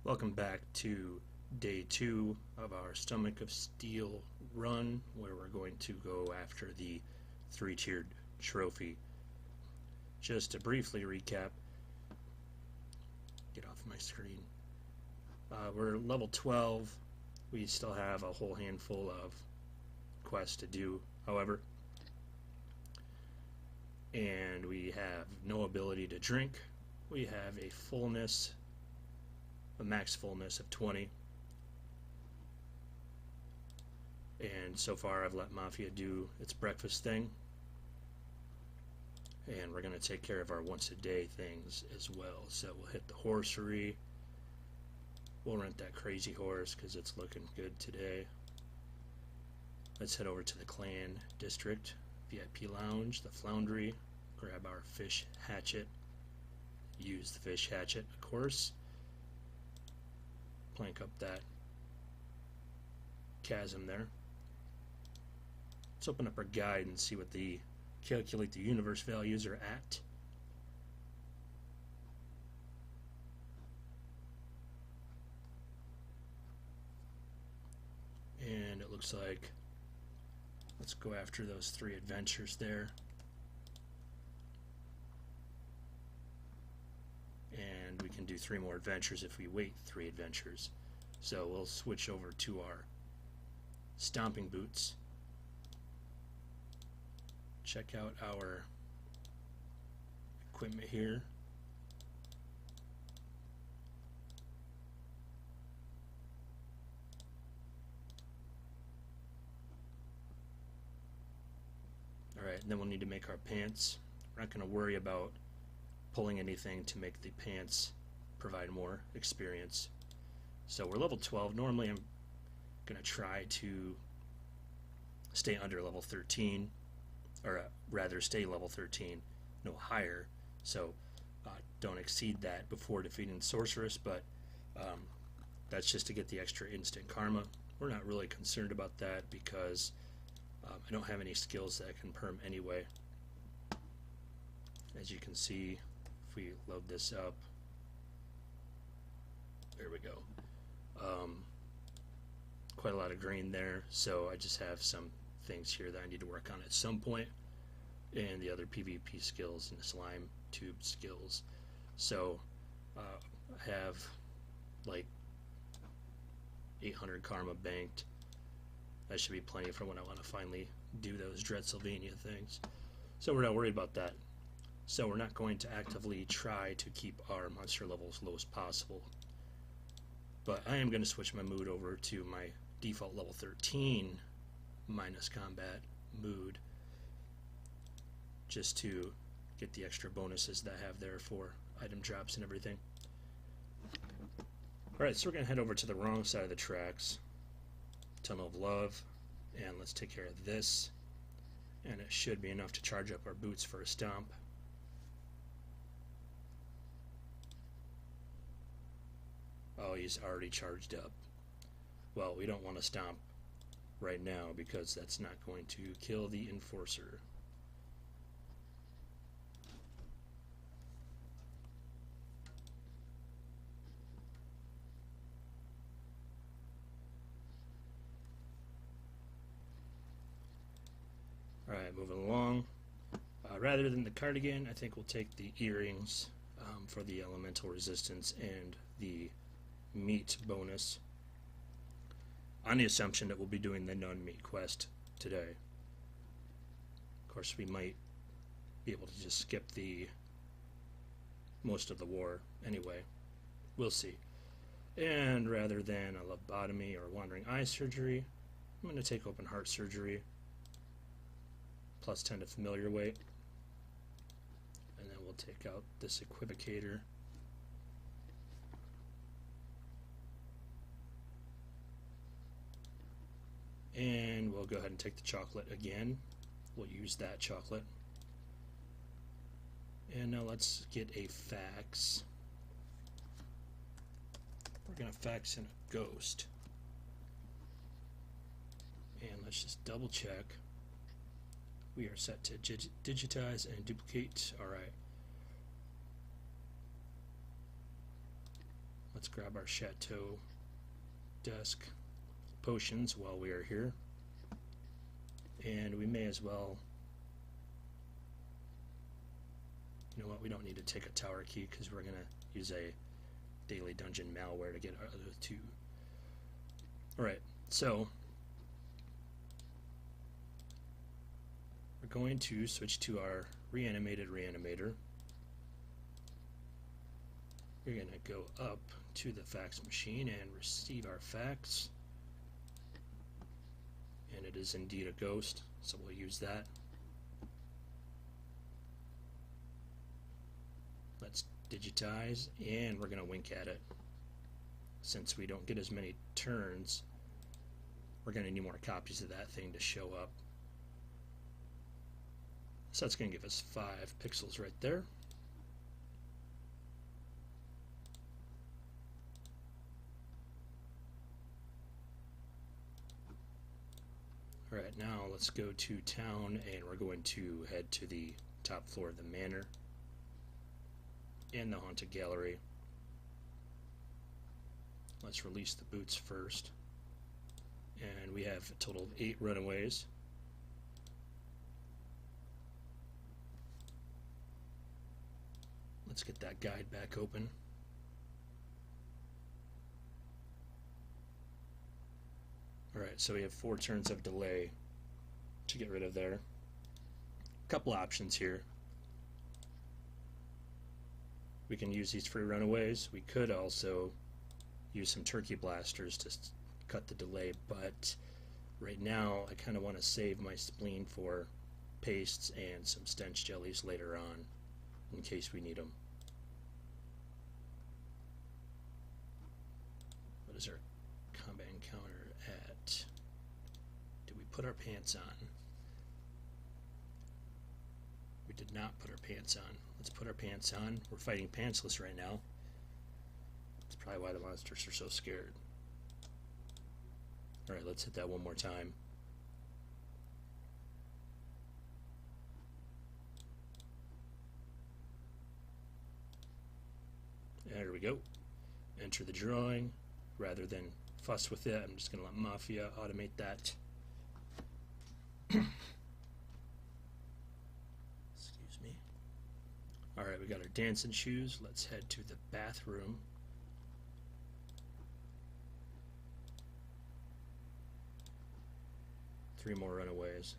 Welcome back to day 2 of our Stomach of Steel run, where we're going to go after the 3-tiered trophy. Just to briefly recap, get off my screen. We're level 12. We still have a whole handful of quests to do, however, and we have no ability to drink. We have a max fullness of 20, and so far I've let Mafia do its breakfast thing, and we're going to take care of our once a day things as well. So we'll hit the horsery, we'll rent that crazy horse because it's looking good today. Let's head over to the clan district, VIP lounge, the foundry, grab our fish hatchet, use the fish hatchet of course, plank up that chasm there. Let's open up our guide and see what the calculate the universe values are at. And it looks like, let's go after those 3 adventures there. And we can do 3 more adventures if we wait 3 adventures. So we'll switch over to our stomping boots. Check out our equipment here. Alright, and then we'll need to make our pants. We're not going to worry about pulling anything to make the pants provide more experience. So we're level 12. Normally I'm going to try to stay under level 13, or rather stay level 13, no higher, so don't exceed that before defeating Sorceress, but that's just to get the extra instant karma. We're not really concerned about that because I don't have any skills that can perm anyway. As you can see, if we load this up, there we go. Quite a lot of green there, so I just have some things here that I need to work on at some point, and the other PvP skills and the slime tube skills. So I have like 800 karma banked. That should be plenty for when I want to finally do those Dreadsylvania things. So we're not worried about that. So we're not going to actively try to keep our monster levels low as possible. But I am going to switch my mood over to my default level 13 minus combat mood, just to get the extra bonuses that I have there for item drops and everything. Alright, so we're going to head over to the wrong side of the tracks, Tunnel of Love, and let's take care of this, and it should be enough to charge up our boots for a stomp. Oh, he's already charged up. Well, we don't want to stomp right now because that's not going to kill the enforcer. Alright, moving along. Rather than the cardigan, I think we'll take the earrings for the elemental resistance and the meat bonus, on the assumption that we'll be doing the non-meat quest today. Of course, we might be able to just skip the most of the war anyway. We'll see. And rather than a lobotomy or wandering eye surgery, I'm going to take open heart surgery, plus 10 to familiar weight, and then we'll take out this equivocator. And we'll go ahead and take the chocolate again. We'll use that chocolate. And now let's get a fax. We're going to fax in a ghost. And let's just double check. We are set to digitize and duplicate. Alright. Let's grab our chateau desk potions while we are here. And we may as well, you know what, we don't need to take a tower key because we're going to use a daily dungeon malware to get our other two. Alright, so we're going to switch to our reanimated reanimator. We're going to go up to the fax machine and receive our fax. And it is indeed a ghost, so we'll use that. Let's digitize, and we're going to wink at it. Since we don't get as many turns, we're going to need more copies of that thing to show up. So that's going to give us 5 pixels right there. Alright, now let's go to town, and we're going to head to the top floor of the manor and the haunted gallery. Let's release the boots first. And we have a total of 8 runaways. Let's get that guide back open. Alright, so we have 4 turns of delay to get rid of there. A couple options here. We can use these free runaways. We could also use some turkey blasters to cut the delay, but right now I kind of want to save my spleen for pastes and some stench jellies later on in case we need them. What is our combat encounter at? Did we put our pants on? We did not put our pants on. Let's put our pants on. We're fighting pantsless right now. That's probably why the monsters are so scared. Alright, let's hit that one more time. There we go. Enter the drawing. Rather than fuss with it, I'm just going to let Mafia automate that. Excuse me. Alright, we got our dancing shoes. Let's head to the bathroom. Three more runaways.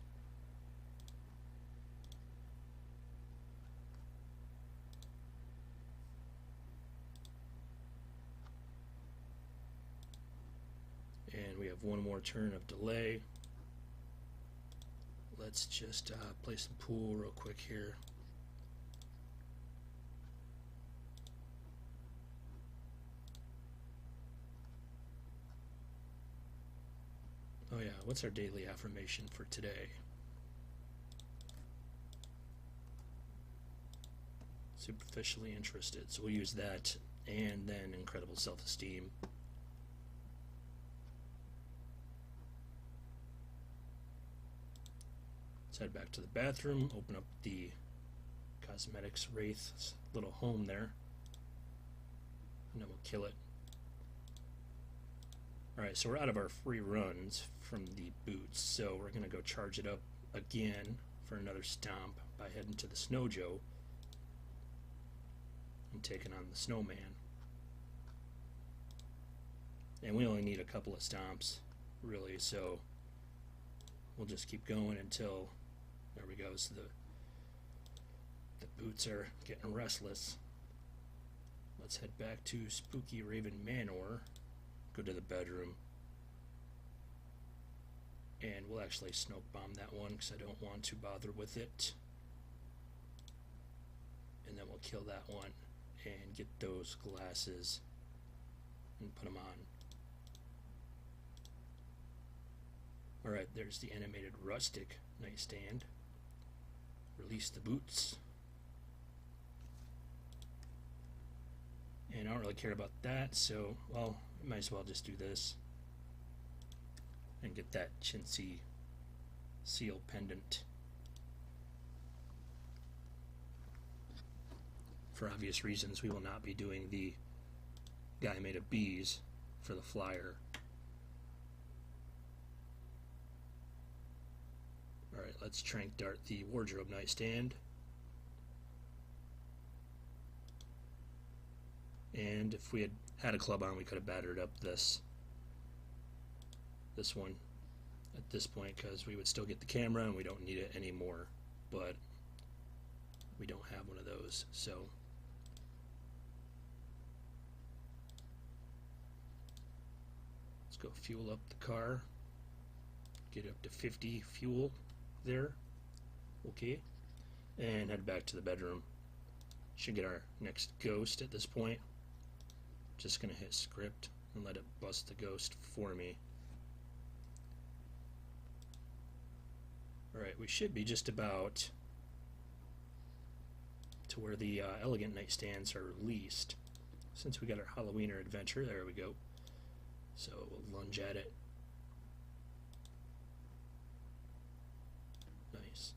And we have one more turn of delay. Let's just play some pool real quick here. Oh yeah, what's our daily affirmation for today? Superficially interested. So we'll use that, and then incredible self-esteem. Let's head back to the bathroom, open up the Cosmetics Wraith's little home there, and then we'll kill it. Alright, so we're out of our free runs from the boots, so we're going to go charge it up again for another stomp by heading to the Snow Joe and taking on the Snowman. And we only need a couple of stomps, really, so we'll just keep going until, there we go, so the boots are getting restless. Let's head back to Spooky Raven Manor, go to the bedroom, and we'll actually smoke bomb that one because I don't want to bother with it. And then we'll kill that one and get those glasses and put them on. Alright, there's the animated rustic nightstand. Release the boots. And I don't really care about that, so, well, might as well just do this and get that chintzy seal pendant. For obvious reasons, we will not be doing the guy made of bees for the flyer. Alright, let's trank dart the wardrobe nightstand. And if we had a club on, we could have battered up this one at this point, because we would still get the camera and we don't need it anymore. But we don't have one of those, so let's go fuel up the car, get up to 50 fuel there, okay, and head back to the bedroom. Should get our next ghost at this point. Just gonna hit script and let it bust the ghost for me. Alright, we should be just about to where the elegant nightstands are released. Since we got our Halloweener adventure, there we go. So we'll lunge at it. Nice.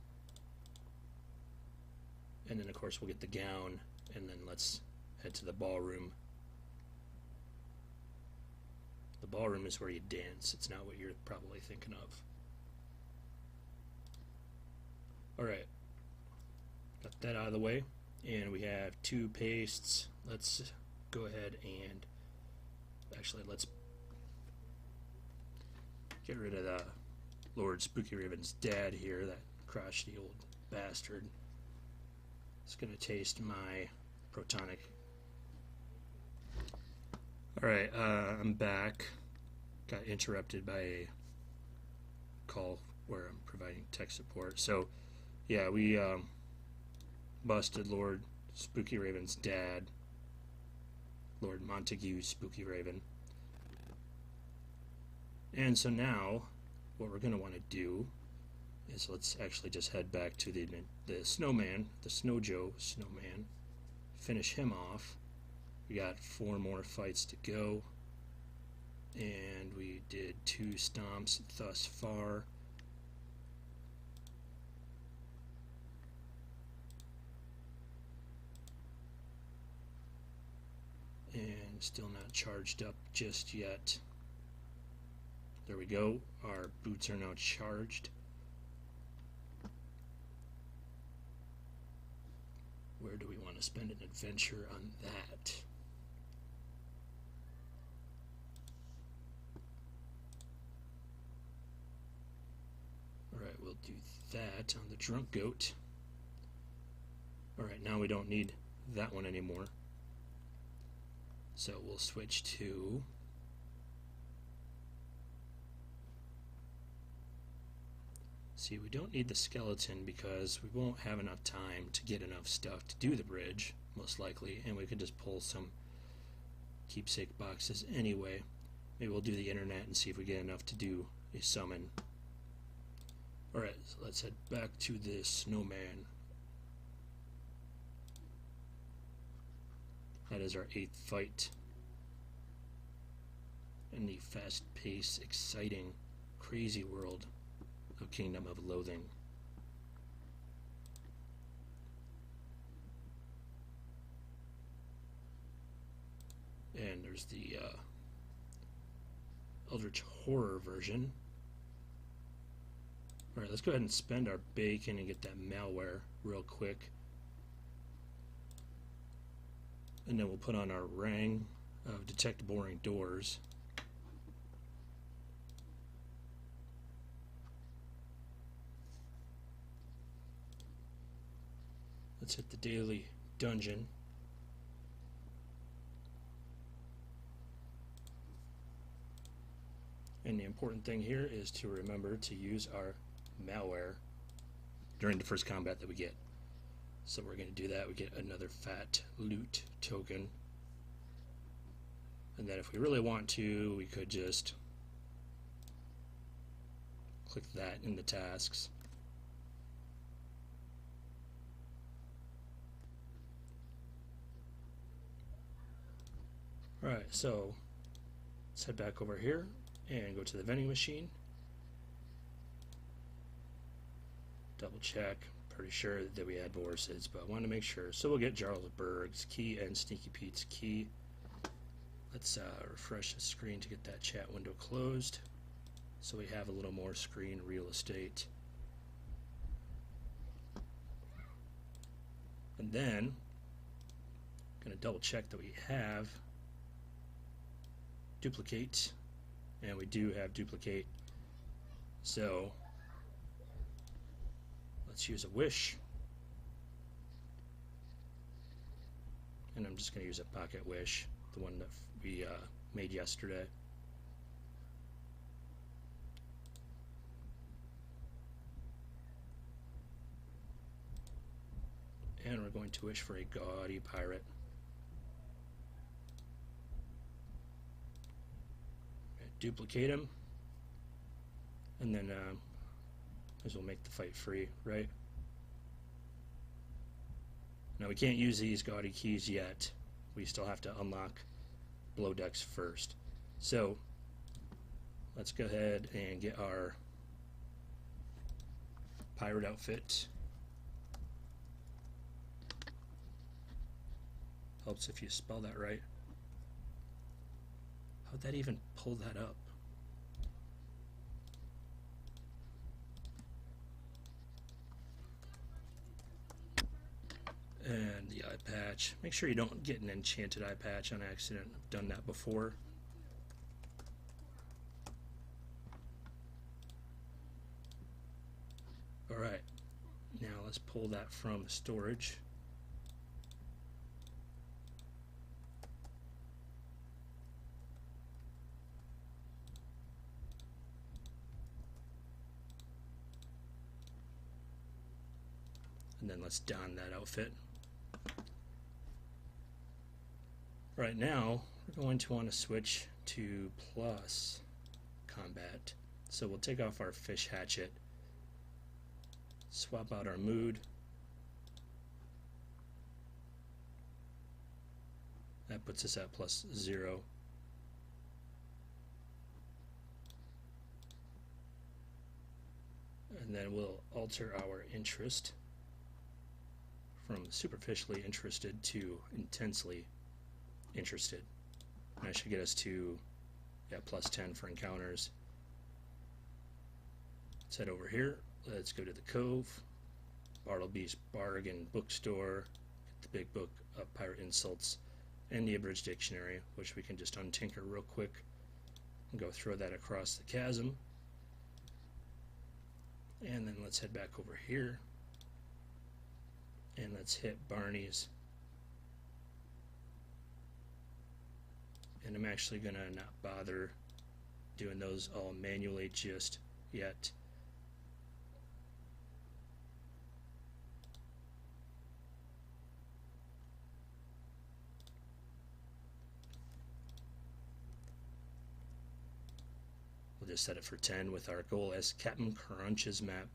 And then of course we'll get the gown, and then let's head to the ballroom. The ballroom is where you dance. It's not what you're probably thinking of. Alright. Got that out of the way. And we have 2 pastes. Let's go ahead and actually let's get rid of the Lord Spooky Raven's dad here, that crotchety old bastard. It's gonna taste my protonic. Alright, I'm back. Got interrupted by a call where I'm providing tech support. So yeah, we busted Lord Spooky Raven's dad, Lord Montague Spooky Raven. And so now what we're going to want to do is let's actually just head back to the snowman, the Snow Joe snowman, finish him off. We got 4 more fights to go, and we did 2 stomps thus far. And still not charged up just yet. There we go. Our boots are now charged. Where do we want to spend an adventure on that? Alright, we'll do that on the drunk goat. Alright, now we don't need that one anymore. So we'll switch to see, we don't need the skeleton because we won't have enough time to get enough stuff to do the bridge, most likely, and we could just pull some keepsake boxes anyway. Maybe we'll do the internet and see if we get enough to do a summon. Alright, so let's head back to the snowman. That is our 8th fight in the fast-paced, exciting, crazy world of Kingdom of Loathing. And there's the Eldritch Horror version. Alright, let's go ahead and spend our bacon and get that malware real quick. And then we'll put on our ring of detect boring doors. Let's hit the daily dungeon. And the important thing here is to remember to use our malware during the first combat that we get. So we're going to do that. We get another fat loot token. And then if we really want to, we could just click that in the tasks. Alright, so let's head back over here and go to the vending machine. Double check. Pretty sure that we had Boris's, but I wanted to make sure. So we'll get Jarlsberg's key and Sneaky Pete's key. Let's refresh the screen to get that chat window closed so we have a little more screen real estate. And then I'm going to double check that we have duplicate, and we do have duplicate. So let's use a wish, and I'm just going to use a pocket wish, the one that we made yesterday. And we're going to wish for a gaudy pirate. Duplicate him, and then as we'll make the fight free, right? Now we can't use these gaudy keys yet. We still have to unlock below decks first. So let's go ahead and get our pirate outfit. Helps if you spell that right. How'd that even pull that up? And the eye patch. Make sure you don't get an enchanted eye patch on accident. I've done that before. Alright, now let's pull that from storage. And then let's don that outfit. Right now, we're going to want to switch to plus combat. So we'll take off our fish hatchet, swap out our mood. That puts us at +0. And then we'll alter our interest from superficially interested to intensely interested. And that should get us to +10 for encounters. Let's head over here. Let's go to the Cove, Bartleby's Bargain Bookstore, get the big book of Pirate Insults, and the Abridged Dictionary, which we can just untinker real quick and go throw that across the chasm. And then let's head back over here and let's hit Barney's. And I'm actually gonna not bother doing those all manually just yet. We'll just set it for 10 with our goal as Captain Crunch's map.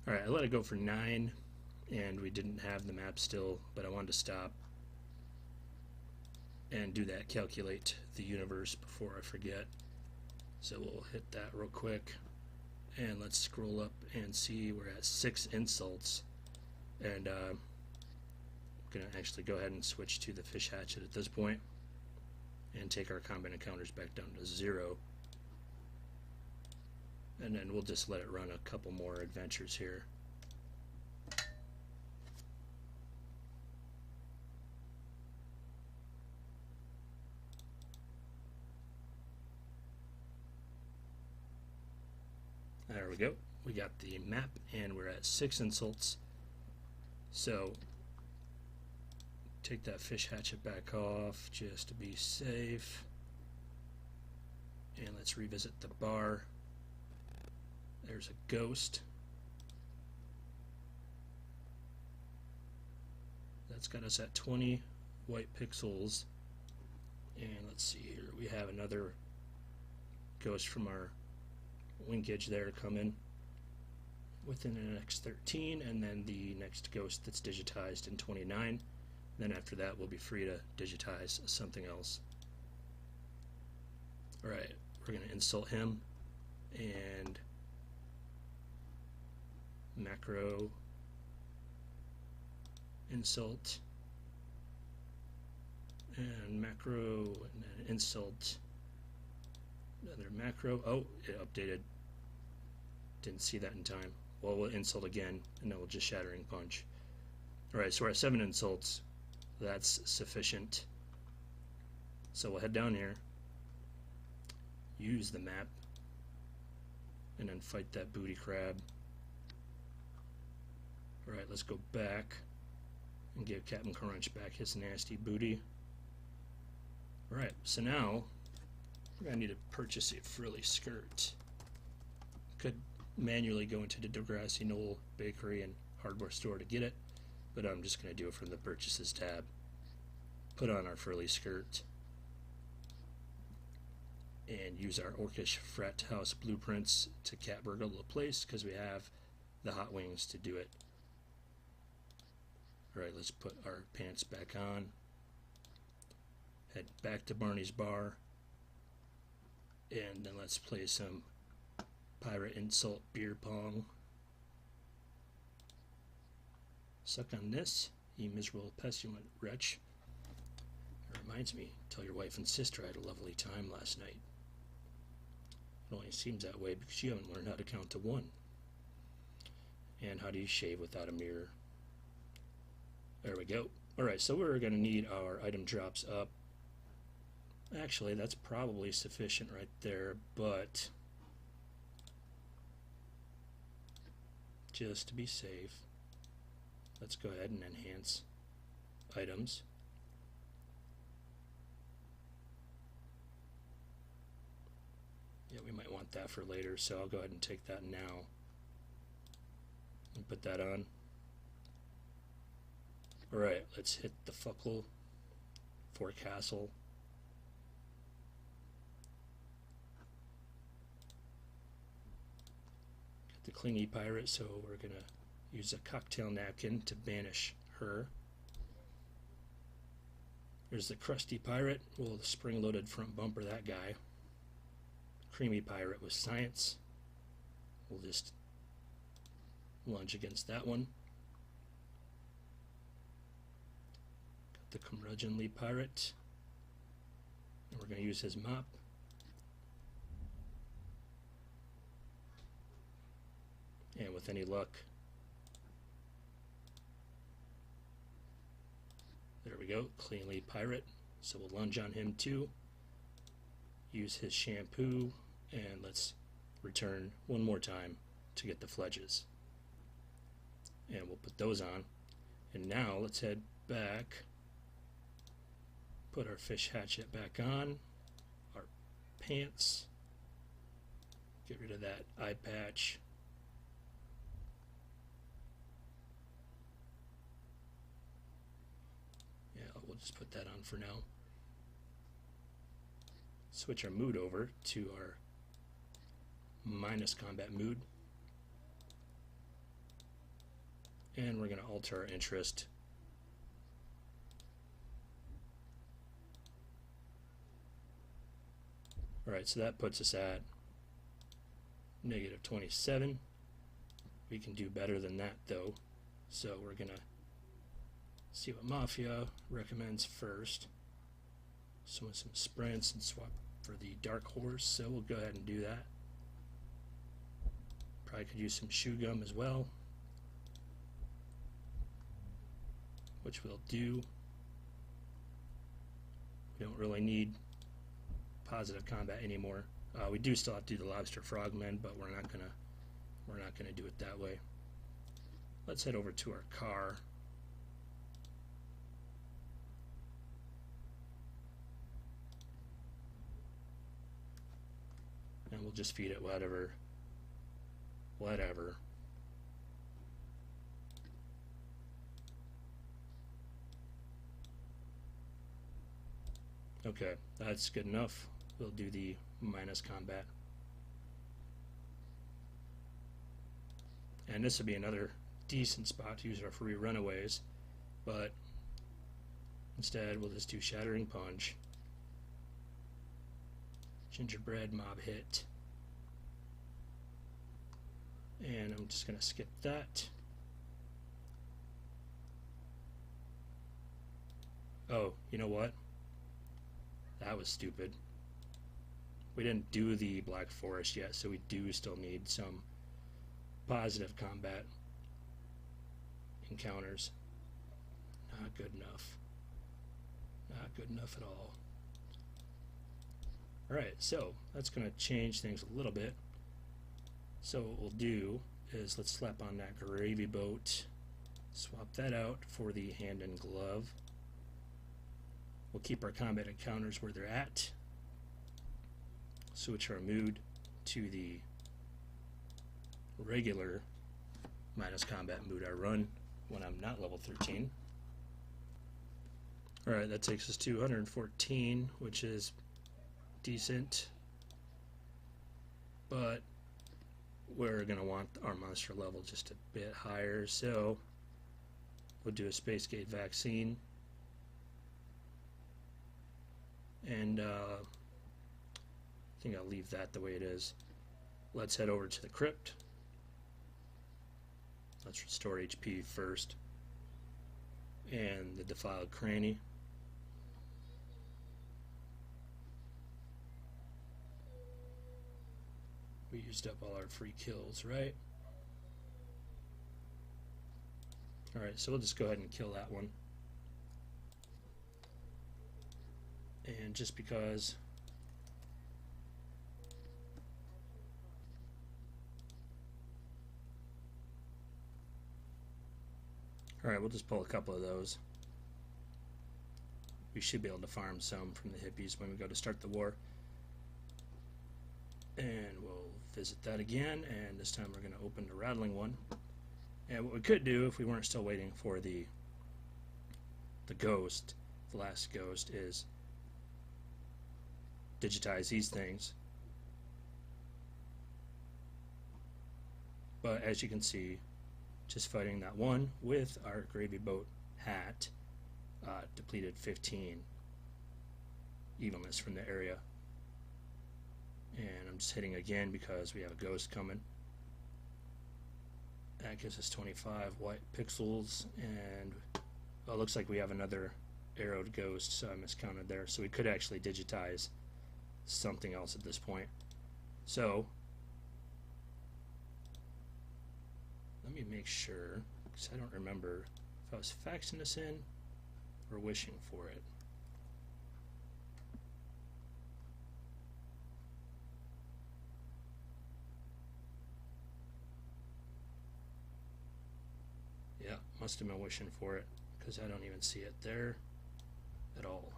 Alright, I let it go for 9, and we didn't have the map still, but I wanted to stop and do that calculate the universe before I forget. So we'll hit that real quick, and let's scroll up and see we're at 6 insults. And I'm going to actually go ahead and switch to the fish hatchet at this point and take our combat encounters back down to 0. And then we'll just let it run a couple more adventures here. There we go. We got the map and we're at 6 insults. So take that fish hatchet back off just to be safe. And let's revisit the bar. There's a ghost. That's got us at 20 white pixels. And let's see here. We have another ghost from our linkage there coming within the next 13, and then the next ghost that's digitized in 29. Then after that we'll be free to digitize something else. Alright, we're going to insult him and macro insult and macro and then insult, another macro. Oh, it updated. Didn't see that in time. Well, we'll insult again and then we'll just shattering punch. Alright, so we're at 7 insults. That's sufficient. So we'll head down here, use the map, and then fight that booty crab. Alright, let's go back and give Captain Crunch back his nasty booty. Alright, so now we're going to need to purchase a frilly skirt. Could manually go into the Degrassi Knoll Bakery and Hardware store to get it, but I'm just going to do it from the Purchases tab. Put on our frilly skirt and use our Orcish Frat House blueprints to cat burgle the place because we have the hot wings to do it. Alright, let's put our pants back on. Head back to Barney's Bar. And then let's play some Pirate Insult Beer Pong. Suck on this, ye miserable pestilent wretch. It reminds me, tell your wife and sister I had a lovely time last night. It only seems that way because you haven't learned how to count to 1. And how do you shave without a mirror? There we go. Alright, so we're going to need our item drops up. Actually, that's probably sufficient right there, but just to be safe, let's go ahead and enhance items. Yeah, we might want that for later, so I'll go ahead and take that now and put that on. Alright, let's hit the Fuckle Forecastle. Got the Clingy Pirate, so we're going to use a cocktail napkin to banish her. There's the Crusty Pirate. We'll spring-loaded front bumper that guy. Creamy Pirate with Science. We'll just lunge against that one. Got the Curmudgeonly Pirate. And we're going to use his mop. And with any luck, there we go, Cleanly Pirate. So we'll lunge on him too. Use his shampoo, and let's return one more time to get the fledges. And we'll put those on. And now let's head back, put our fish hatchet back on, our pants, get rid of that eye patch. Yeah, we'll just put that on for now. Switch our mood over to our minus combat mood. And we're going to alter our interest. Alright, so that puts us at -27. We can do better than that though. So we're going to see what Mafia recommends first. So with some sprints and swap for the Dark Horse, so we'll go ahead and do that. Probably could use some Shoe Gum as well, which we'll do. We don't really need positive combat anymore. We do still have to do the Lobster Frogmen, but we're not gonna do it that way. Let's head over to our car. And we'll just feed it whatever. Okay, that's good enough. We'll do the minus combat. And this would be another decent spot to use our free runaways, but instead we'll just do Shattering Punch, gingerbread mob hit. And I'm just going to skip that. Oh, you know what? That was stupid. We didn't do the Black Forest yet, so we do still need some positive combat encounters. Not good enough. Not good enough at all. Alright, so that's going to change things a little bit. So what we'll do is let's slap on that gravy boat, swap that out for the hand and glove. We'll keep our combat encounters where they're at. Switch our mood to the regular minus combat mood I run when I'm not level 13. Alright, that takes us to 114, which is decent, but we're going to want our monster level just a bit higher, so we'll do a Space Gate vaccine, and I think I'll leave that the way it is. Let's head over to the crypt. Let's restore HP first, and the defiled cranny. We used up all our free kills, right? Alright, so we'll just go ahead and kill that one. And just because alright, we'll just pull a couple of those. We should be able to farm some from the hippies when we go to start the war. And we'll visit that again, and this time we're going to open the rattling one. And what we could do if we weren't still waiting for the ghost, the last ghost, is digitize these things. But as you can see, just fighting that one with our gravy boat hat depleted 15 evilness from the area. And I'm just hitting again because we have a ghost coming. That gives us 25 white pixels, and well, it looks like we have another arrowed ghost, so I miscounted there. So we could actually digitize something else at this point. So let me make sure, because I don't remember if I was faxing this in or wishing for it. Yeah, must have been wishing for it, because I don't even see it there at all.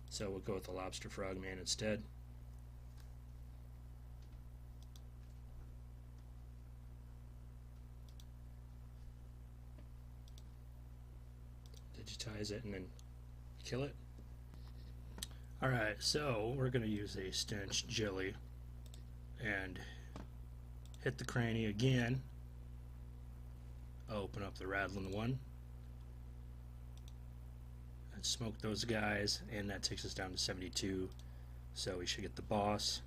So we'll go with the lobster frogman instead. Digitize it and then kill it. Alright, so we're going to use a stench jelly and hit the cranny again. Open up the rattling one and smoke those guys, and that takes us down to 72. So we should get the boss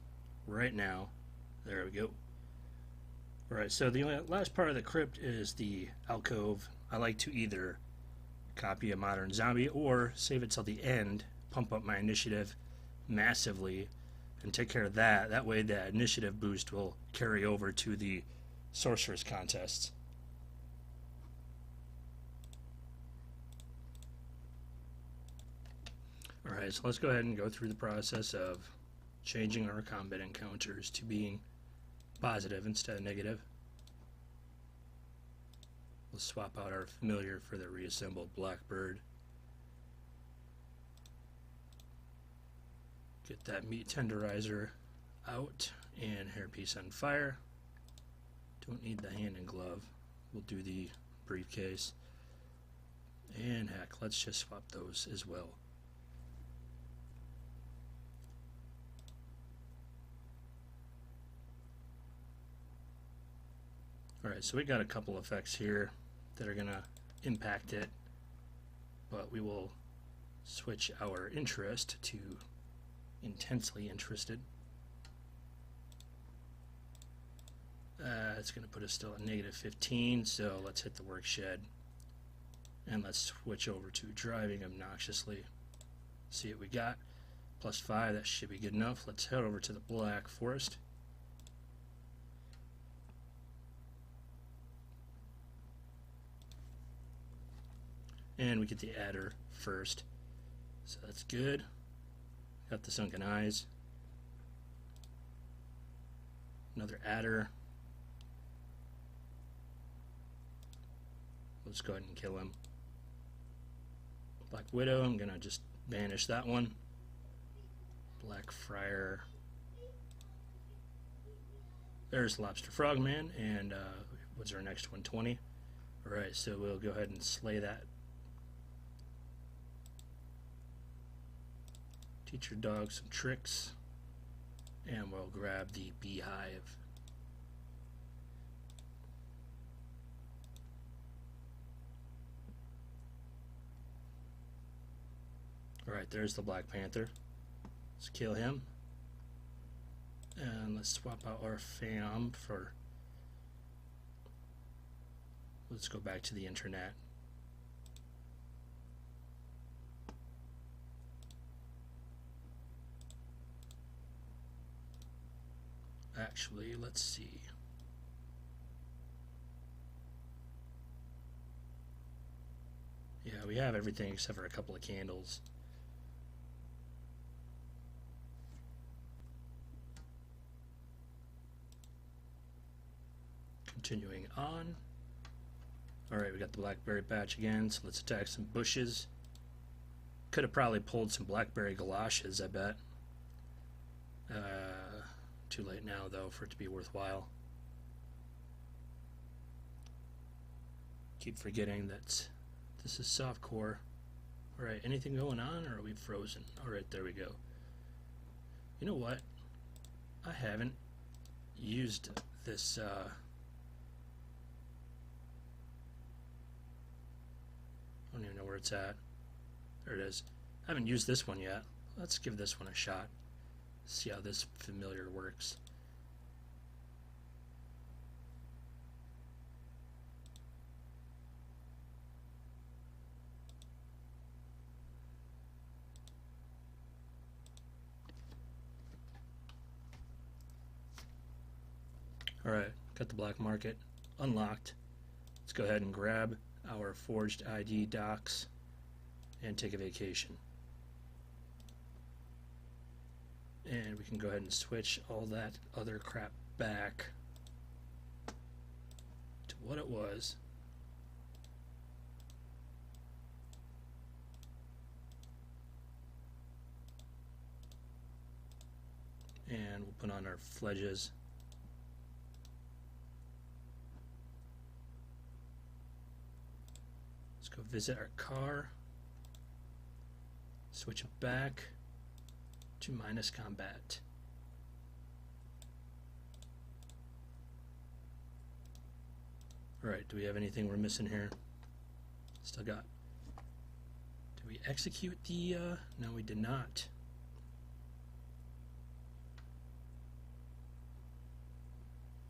right now. There we go. Alright, so the last part of the crypt is the alcove. I like to either copy a modern zombie or save it till the end, pump up my initiative massively, and take care of that. That way the initiative boost will carry over to the sorceress contests. Alright, so let's go ahead and go through the process of changing our combat encounters to being positive instead of negative. We'll swap out our familiar for the reassembled blackbird. Get that meat tenderizer out, and hairpiece on fire. Don't need the hand and glove. We'll do the briefcase. And heck, let's just swap those as well. Alright, so we got a couple effects here that are going to impact it. but we will switch our interest to intensely interested. It's going to put us still at -15, so let's hit the work shed and let's switch over to driving obnoxiously. See what we got. +5, that should be good enough. Let's head over to the Black Forest. And we get the adder first, so that's good. Got the sunken eyes. Another adder. Let's go ahead and kill him. Black Widow, I'm gonna just banish that one. Black Friar. There's Lobster Frogman, and what's our next one? 20. Alright, so we'll go ahead and slay that. Teach your dog some tricks, and we'll grab the beehive. Alright, there's the Black Panther. Let's kill him. And let's swap out our fam for... Let's go back to the internet. Actually, let's see. Yeah, we have everything except for a couple of candles. Continuing on. Alright, we got the blackberry patch again, so let's attack some bushes. Could have probably pulled some blackberry galoshes, I bet. Too late now, though, for it to be worthwhile. Keep forgetting that this is softcore. Alright, anything going on, or are we frozen? Alright, there we go. You know what? I haven't used this, I don't even know where it's at. There it is. I haven't used this one yet. Let's give this one a shot. See how this familiar works. Alright, got the black market unlocked. Let's go ahead and grab our forged ID docs and take a vacation. And we can go ahead and switch all that other crap back to what it was. And we'll put on our fledges. Let's go visit our car. Switch it back to minus combat. Alright, do we have anything we're missing here? Still got. Did we execute the, no we did not.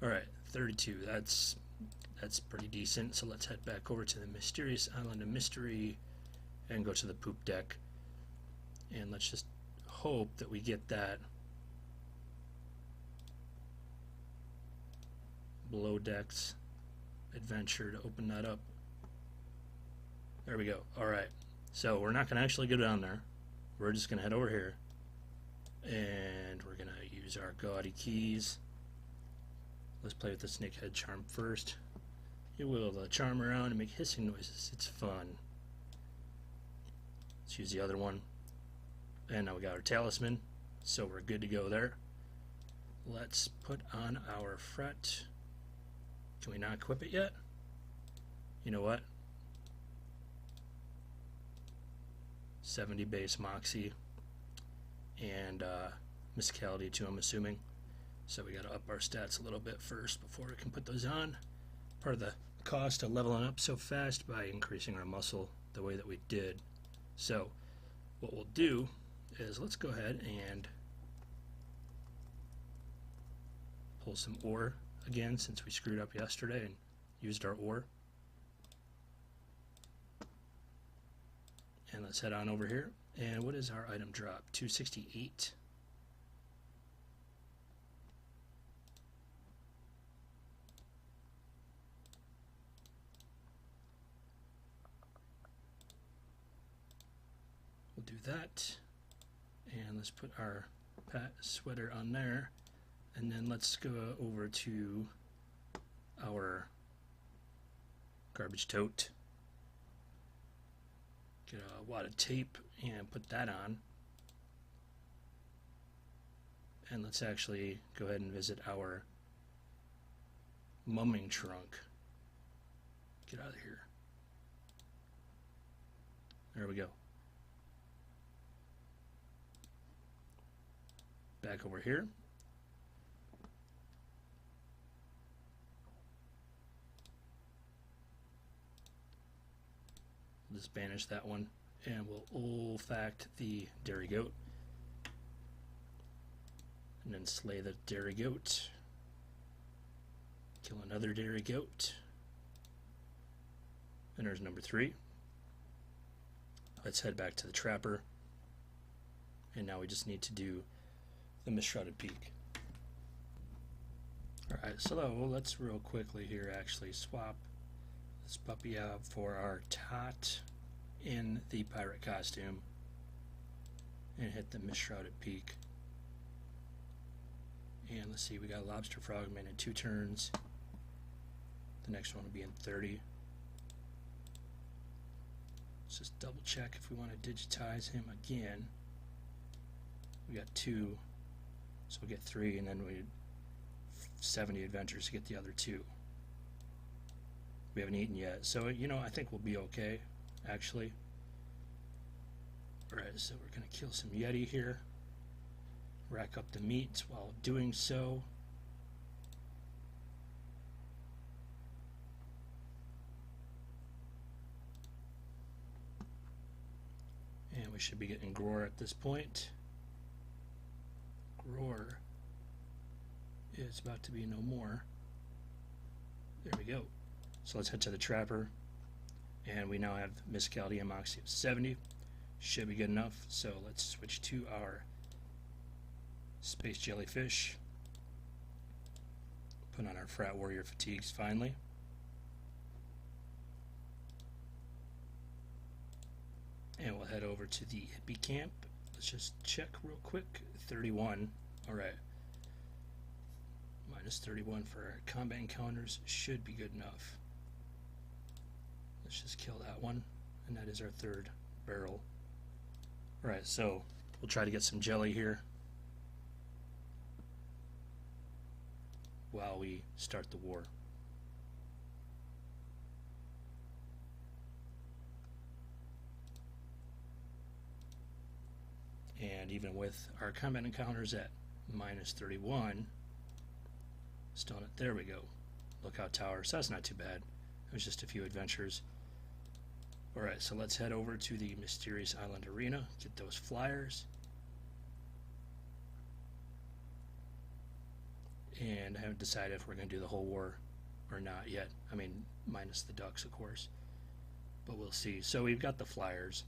Alright, 32, that's pretty decent, so let's head back over to the mysterious island of mystery and go to the poop deck. And let's just hope that we get that below decks adventure to open that up. There we go. Alright, so we're not going to actually go down there. We're just going to head over here and we're going to use our gaudy keys. Let's play with the snakehead charm first. You will charm around and make hissing noises. It's fun. Let's use the other one. And now we got our talisman, so we're good to go there. Let's put on our fret. Can we not equip it yet? You know what? 70 base moxie and mysticality too, I'm assuming. So we gotta up our stats a little bit first before we can put those on. Part of the cost of leveling up so fast by increasing our muscle the way that we did. So what we'll do is let's go ahead and pull some ore again, since we screwed up yesterday and used our ore. And let's head on over here. And what is our item drop? 268. We'll do that. And let's put our sweater on there. And then let's go over to our garbage tote. Get a wad of tape and put that on. And let's actually go ahead and visit our mumming trunk. Get out of here. There we go. Back over here. Just banish that one, and we'll olfact the dairy goat, and then slay the dairy goat, kill another dairy goat, and there's number 3. Let's head back to the trapper, and now we just need to do the Mist-Shrouded Peak. Alright, so let's real quickly here actually swap this puppy out for our tot in the pirate costume and hit the Mist-Shrouded Peak. And let's see, we got Lobster Frogman in 2 turns. The next one will be in 30. Let's just double check if we want to digitize him again. We got 2, so we'll get 3, and then we 70 adventures to get the other 2. We haven't eaten yet, so you know, I think we'll be okay, actually. Alright, so we're going to kill some Yeti here. Rack up the meat while doing so. And we should be getting Gror at this point. Gror is about to be no more. There we go. So let's head to the trapper, and we now have Miscality and Moxie of 70. Should be good enough. So let's switch to our Space Jellyfish. Put on our Frat Warrior fatigues finally. And we'll head over to the hippie camp. Let's just check real quick. 31. Alright. Minus 31 for our combat encounters should be good enough. Let's just kill that one, and that is our 3rd barrel. Alright, so we'll try to get some jelly here while we start the war. And even with our combat encounters at minus 31, still not, there we go. Lookout Tower, so that's not too bad. It was just a few adventures. Alright, so let's head over to the Mysterious Island Arena, get those flyers. And I haven't decided if we're going to do the whole war or not yet. I mean, minus the ducks, of course. But we'll see. So we've got the flyers.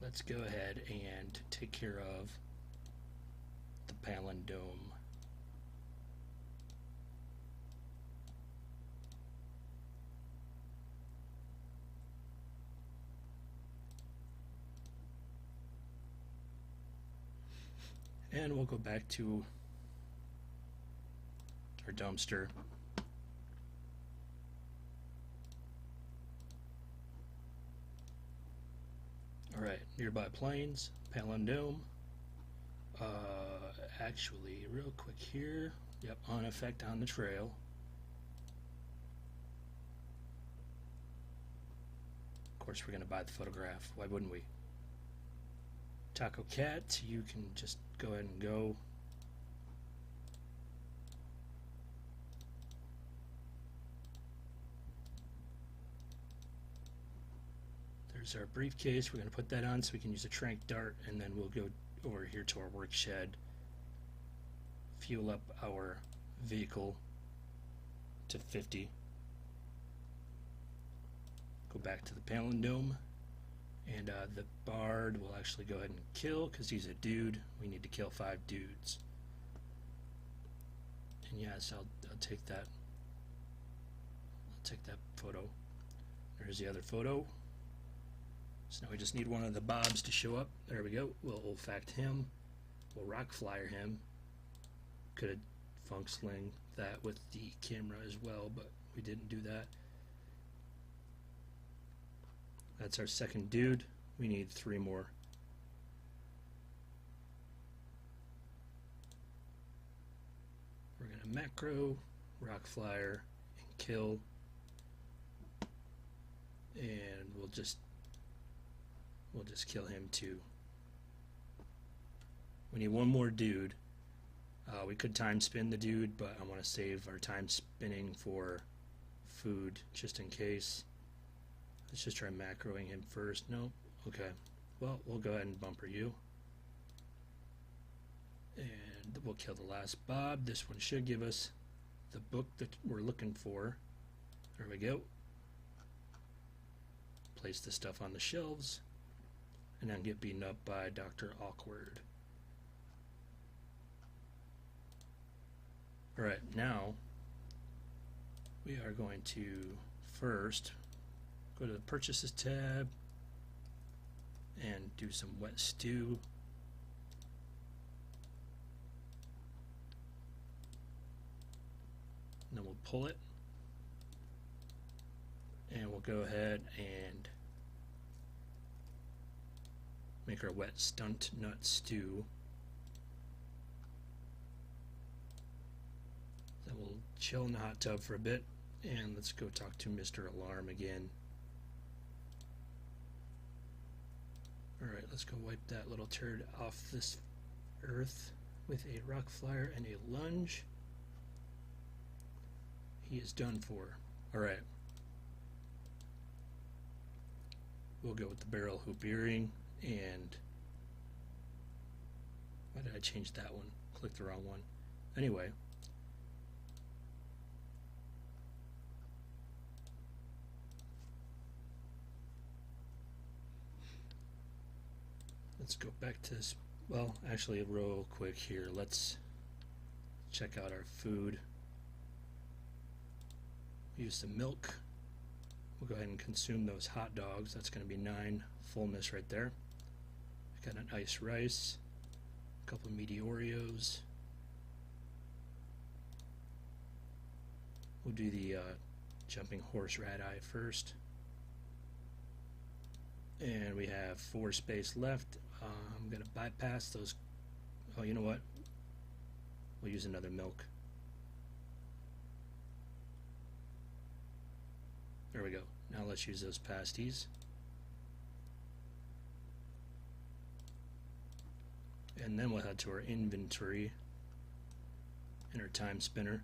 Let's go ahead and take care of the Palindome. And we'll go back to our dumpster. Alright, nearby plains, Palindome. Actually, real quick here. Yep, on effect on the trail. Of course, we're going to buy the photograph. Why wouldn't we? Taco Cat, you can just go ahead and go. There's our briefcase. We're going to put that on so we can use a tranq dart, and then we'll go over here to our work shed, fuel up our vehicle to 50, go back to the palindrome, and the bard will actually go ahead and kill because he's a dude. We need to kill 5 dudes. And yes, I'll take that. I'll take that photo. There's the other photo. So now we just need one of the bobs to show up. There we go. We'll olfact him. We'll rock flyer him. Could have funk sling that with the camera as well, but we didn't do that. That's our second dude. We need 3 more. We're going to macro, rock flyer, and kill. And we'll just kill him too. We need 1 more dude. We could time spin the dude, but I want to save our time spinning for food just in case. Let's just try macroing him first. No? Okay. Well, we'll go ahead and bumper you. And we'll kill the last Bob. This one should give us the book that we're looking for. There we go. Place the stuff on the shelves. And then get beaten up by Dr. Awkward. Alright, now we are going to first go to the Purchases tab and do some wet stew. And then we'll pull it. And we'll go ahead and make our wet stunt nut stew. Then we'll chill in the hot tub for a bit, and let's go talk to Mr. Alarm again. Alright, let's go wipe that little turd off this earth with a rock flyer and a lunge. He is done for. Alright. We'll go with the barrel hoop earring, and why did I change that one? Click the wrong one. Anyway. Let's go back to this. Well, actually, real quick here, let's check out our food. Use some milk. We'll go ahead and consume those hot dogs. That's going to be 9 fullness right there. Got an iced rice, a couple of meaty Oreos. We'll do the jumping horse rat eye first. And we have 4 space left. I'm going to bypass those. Oh, you know what? We'll use another milk. There we go. Now let's use those pasties. And then we'll head to our inventory and our time spinner.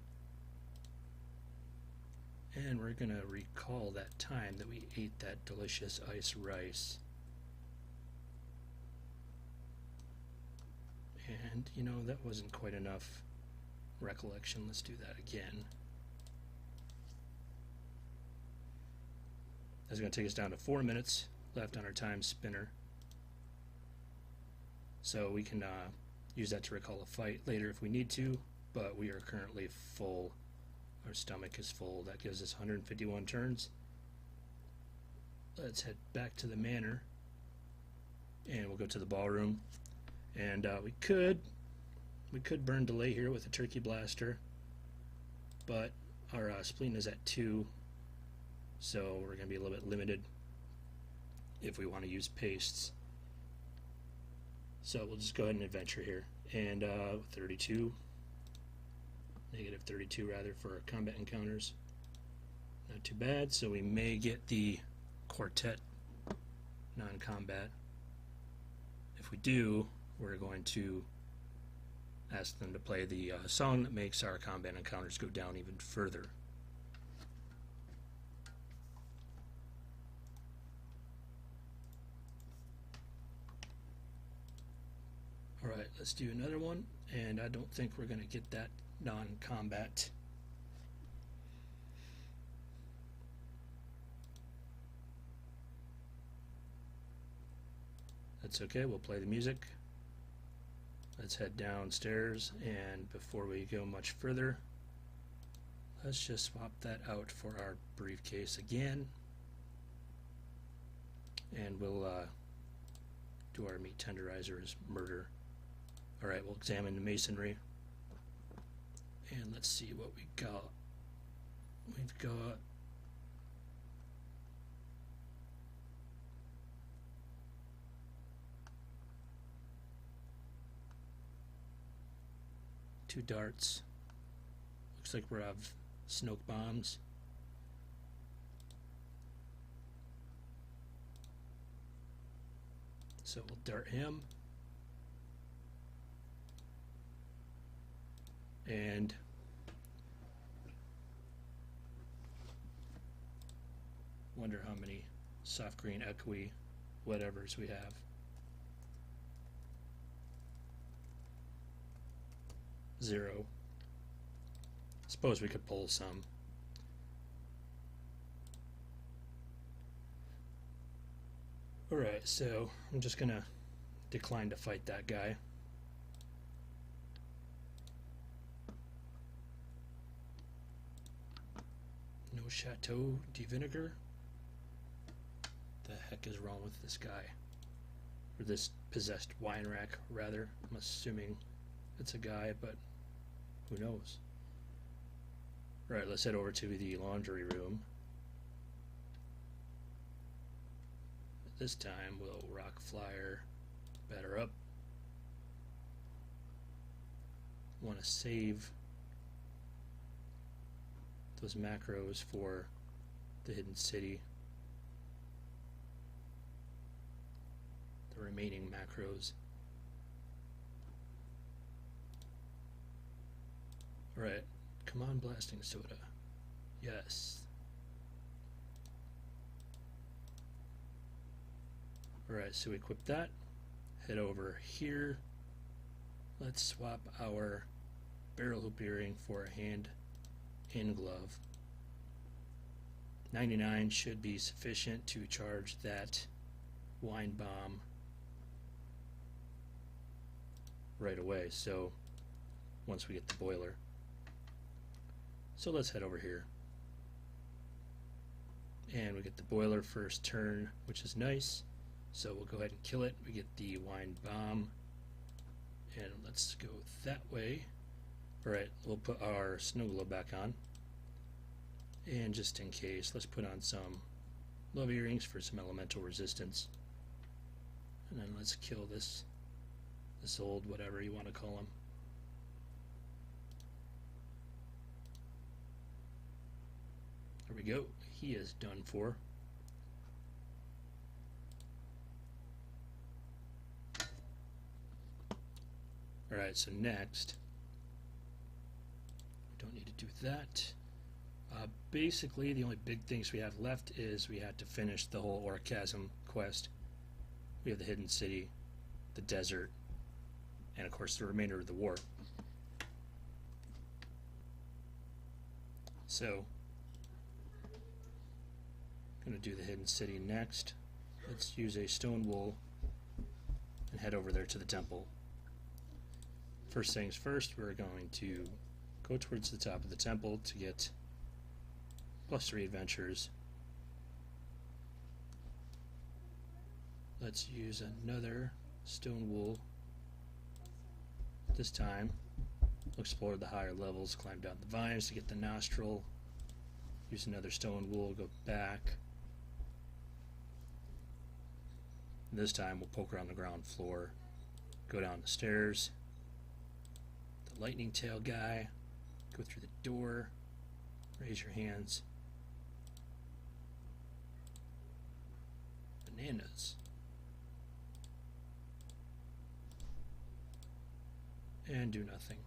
And we're going to recall that time that we ate that delicious iced rice. And, you know, that wasn't quite enough recollection. Let's do that again. That's going to take us down to 4 minutes left on our time spinner. So we can use that to recall a fight later if we need to, but we are currently full. Our stomach is full. That gives us 151 turns. Let's head back to the manor, and we'll go to the ballroom. And we could burn delay here with a turkey blaster, but our spleen is at 2, so we're going to be a little bit limited if we want to use pastes. So we'll just go ahead and adventure here. And 32, negative 32 rather, for our combat encounters. Not too bad, so we may get the quartet non-combat. If we do, we're going to ask them to play the song that makes our combat encounters go down even further. Alright, let's do another one, and I don't think we're going to get that non-combat. That's okay, we'll play the music. Let's head downstairs, and before we go much further, let's just swap that out for our briefcase again, and we'll do our meat tenderizer as murder. Alright, we'll examine the masonry, and let's see what we got. We've got two darts. Looks like we have smoke bombs. So we'll dart him. And wonder how many soft green echoey whatevers we have. 0. Suppose we could pull some. Alright, so I'm just gonna decline to fight that guy. No Chateau de Vinegar? The heck is wrong with this guy? Or this possessed wine rack, rather. I'm assuming it's a guy, but who knows? Right, let's head over to the laundry room. This time we'll rock flyer, batter up. Want to save those macros for the hidden city. The remaining macros. Alright, come on, blasting soda. Yes. Alright, so equip that. Head over here. Let's swap our barrel hoop earring for a hand in glove. 99 should be sufficient to charge that wine bomb right away, so once we get the boiler. So let's head over here. And we get the boiler first turn, which is nice. So we'll go ahead and kill it. We get the wine bomb. And let's go that way. Alright, we'll put our snow globe back on. And just in case, let's put on some love earrings for some elemental resistance. And then let's kill this old whatever you want to call him. There we go. He is done for. Alright, so next, we don't need to do that. Basically, the only big things we have left is we had to finish the whole Orchasm quest. We have the hidden city, the desert, and of course the remainder of the war. So, I'm going to do the hidden city next. Let's use a stone wool and head over there to the temple. First things first, we're going to go towards the top of the temple to get +3 adventures. Let's use another stone wool. This time, we'll explore the higher levels, climb down the vines to get the nostril. Use another stone wool, go back. And this time, we'll poke around the ground floor, go down the stairs. The lightning tail guy, go through the door, raise your hands. Bananas. And do nothing.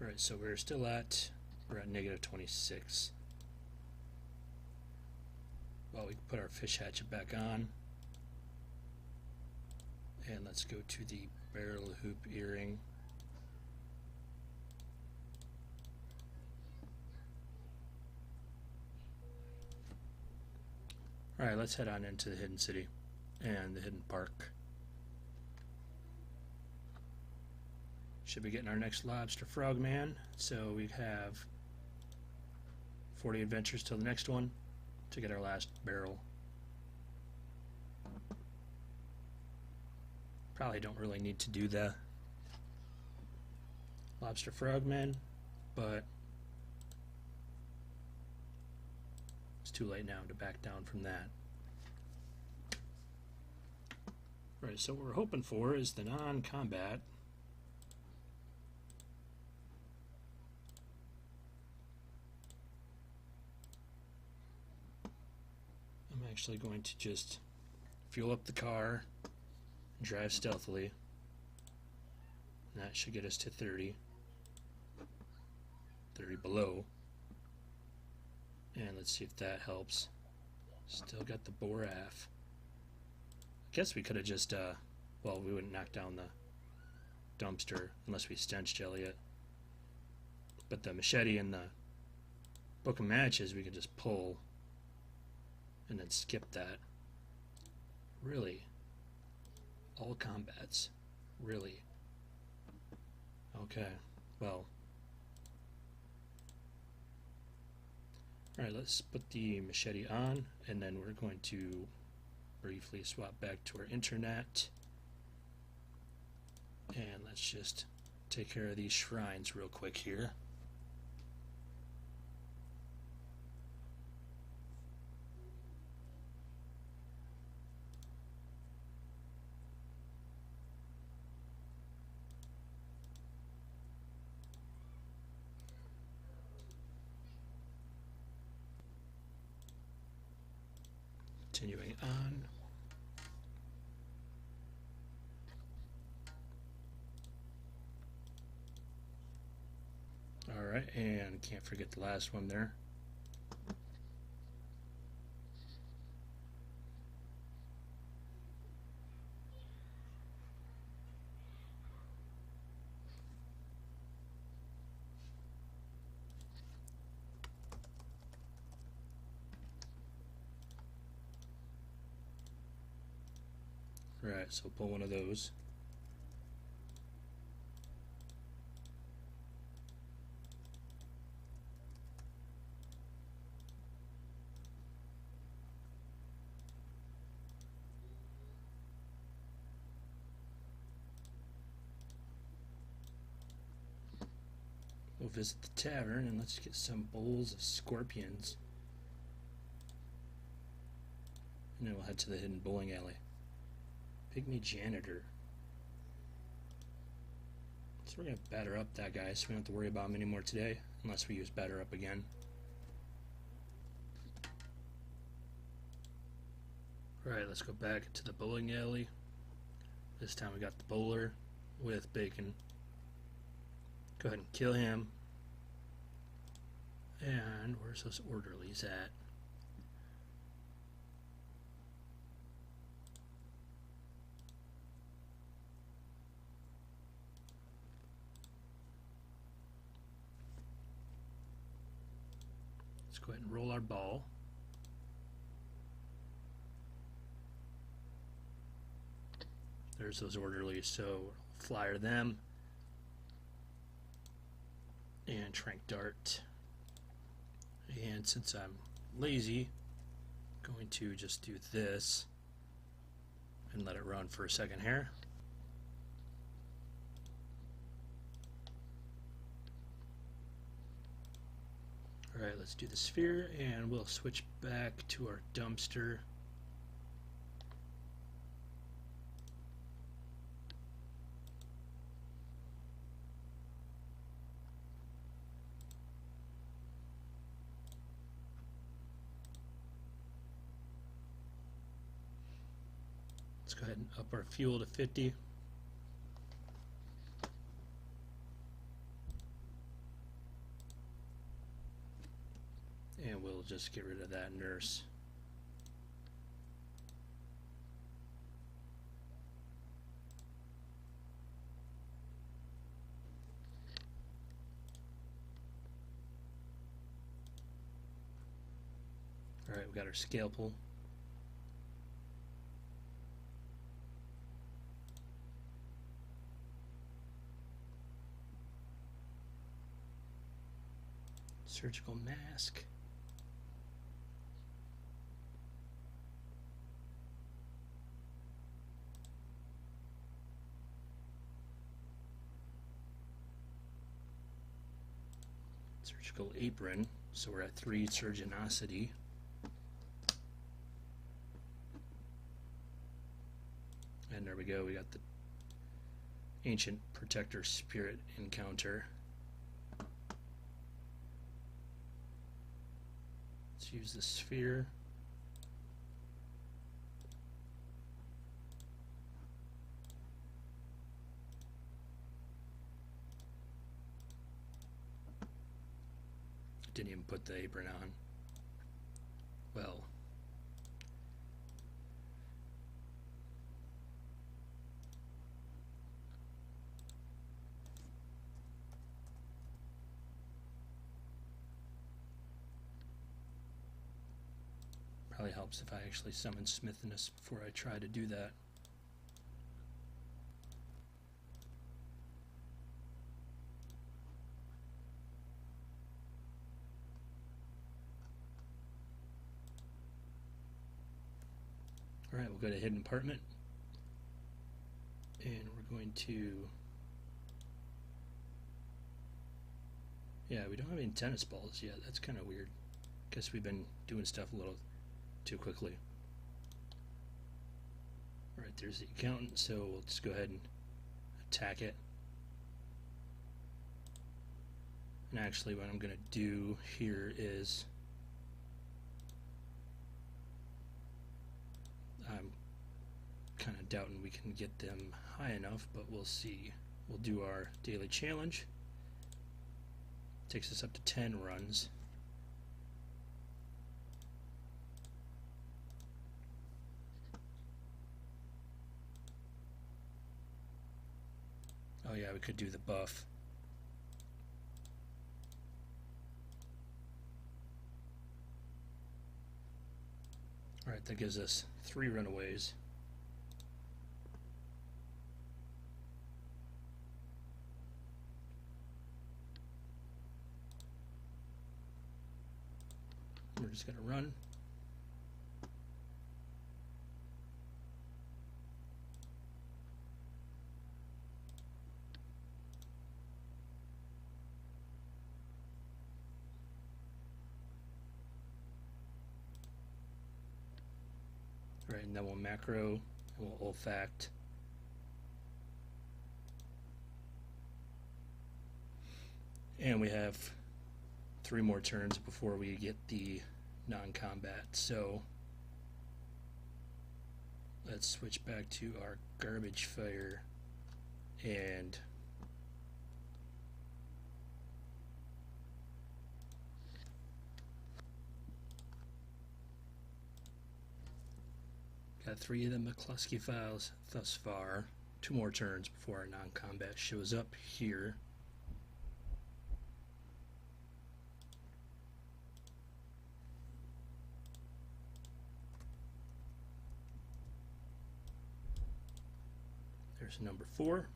Alright, so we're at negative 26. Well, we can put our fish hatchet back on. And let's go to the barrel hoop earring. Alright, let's head on into the Hidden City and the Hidden Park. Should be getting our next lobster frogman. So we have 40 adventures till the next one to get our last barrel. Probably don't really need to do the lobster frogman, but it's too late now to back down from that. Right, so what we're hoping for is the non-combat. I'm actually going to just fuel up the car, drive stealthily, and that should get us to 30 below, and let's see if that helps. Still got the Boraf. I guess we could have just well, we wouldn't knock down the dumpster unless we stenched Elliot, but the machete and the book of matches we could just pull and then skip that. Really? All combats? Really? Okay, well. Alright, let's put the machete on, and then we're going to briefly swap back to our internet. And let's just take care of these shrines real quick here. Continuing on. Alright, and can't forget the last one there. Right, so pull one of those. We'll visit the tavern and let's get some bowls of scorpions. And then we'll head to the hidden bowling alley. Pygmy janitor. So we're going to batter up that guy so we don't have to worry about him anymore today, unless we use batter up again. Alright, let's go back to the bowling alley. This time we got the bowler with bacon. Go ahead and kill him. And where's those orderlies at? Let's go ahead and roll our ball. There's those orderlies, so we'll flyer them. And trank dart. And since I'm lazy, I'm going to just do this and let it run for a second here. Alright, let's do the sphere and we'll switch back to our dumpster. Let's go ahead and up our fuel to 50. And we'll just get rid of that nurse. Alright, we got our scalpel. Surgical mask. Surgical apron. So we're at 3 surgeonosity. And there we go, we got the Ancient Protector Spirit encounter. Let's use the sphere. Didn't even put the apron on. Well. Probably helps if I actually summon Smithness before I try to do that. Alright, we'll go to Hidden Apartment. And we're going to... Yeah, we don't have any tennis balls yet. That's kind of weird. Guess we've been doing stuff a little too quickly. Alright, there's the accountant, so we'll just go ahead and attack it. And actually what I'm going to do here is I'm kind of doubting we can get them high enough, but we'll see. We'll do our daily challenge. Takes us up to 10 runs. Oh yeah, we could do the buff. Alright, that gives us 3 runaways. We're just going to run. Right, and then we'll macro, and we'll olfact. And we have 3 more turns before we get the non-combat, so let's switch back to our garbage fire and got 3 of the McCluskey files thus far. 2 more turns before our non-combat shows up here. There's number 4.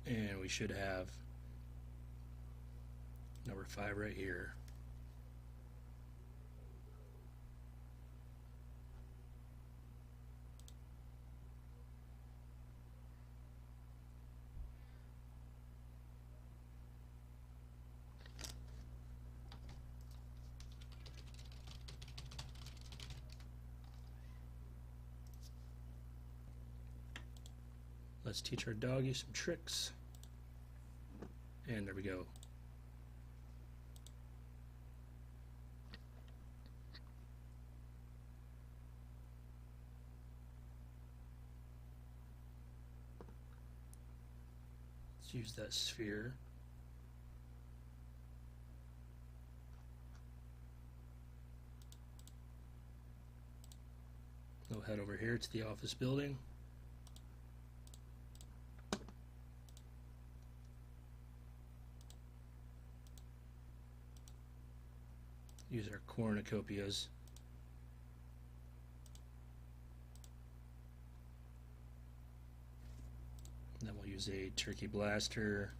And we should have number 5 right here. Let's teach our doggy some tricks. And there we go. Let's use that sphere. We'll head over here to the office building. use our cornucopias. And then we'll use a turkey blaster.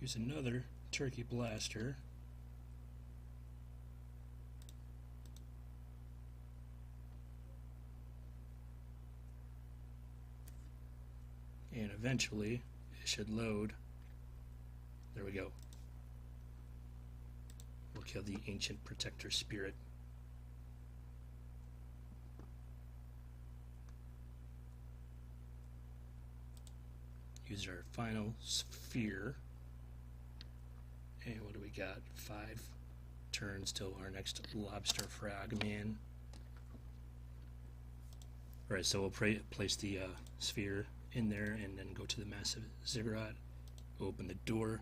Use another turkey blaster. And eventually it should load. There we go. We'll kill the ancient protector spirit. Use our final sphere. And what do we got? 5 turns till our next lobster frogman. Alright, so we'll place the sphere in there and then go to the massive ziggurat, open the door,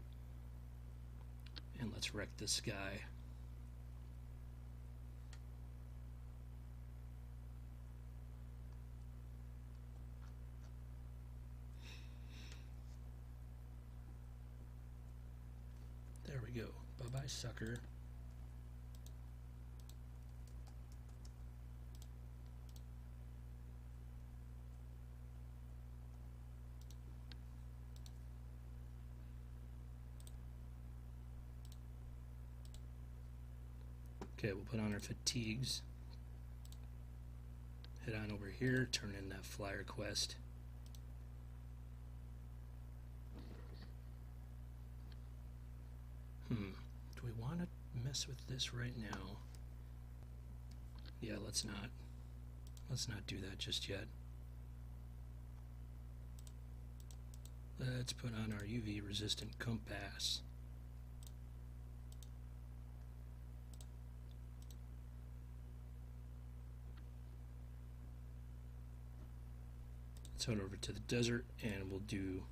and let's wreck this guy. There we go. Bye-bye, sucker. Okay, we'll put on our fatigues. Head on over here, turn in that flyer quest. Do we want to mess with this right now? Yeah, let's not. Let's not do that just yet. Let's put on our UV resistant compass. Let's head over to the desert and we'll do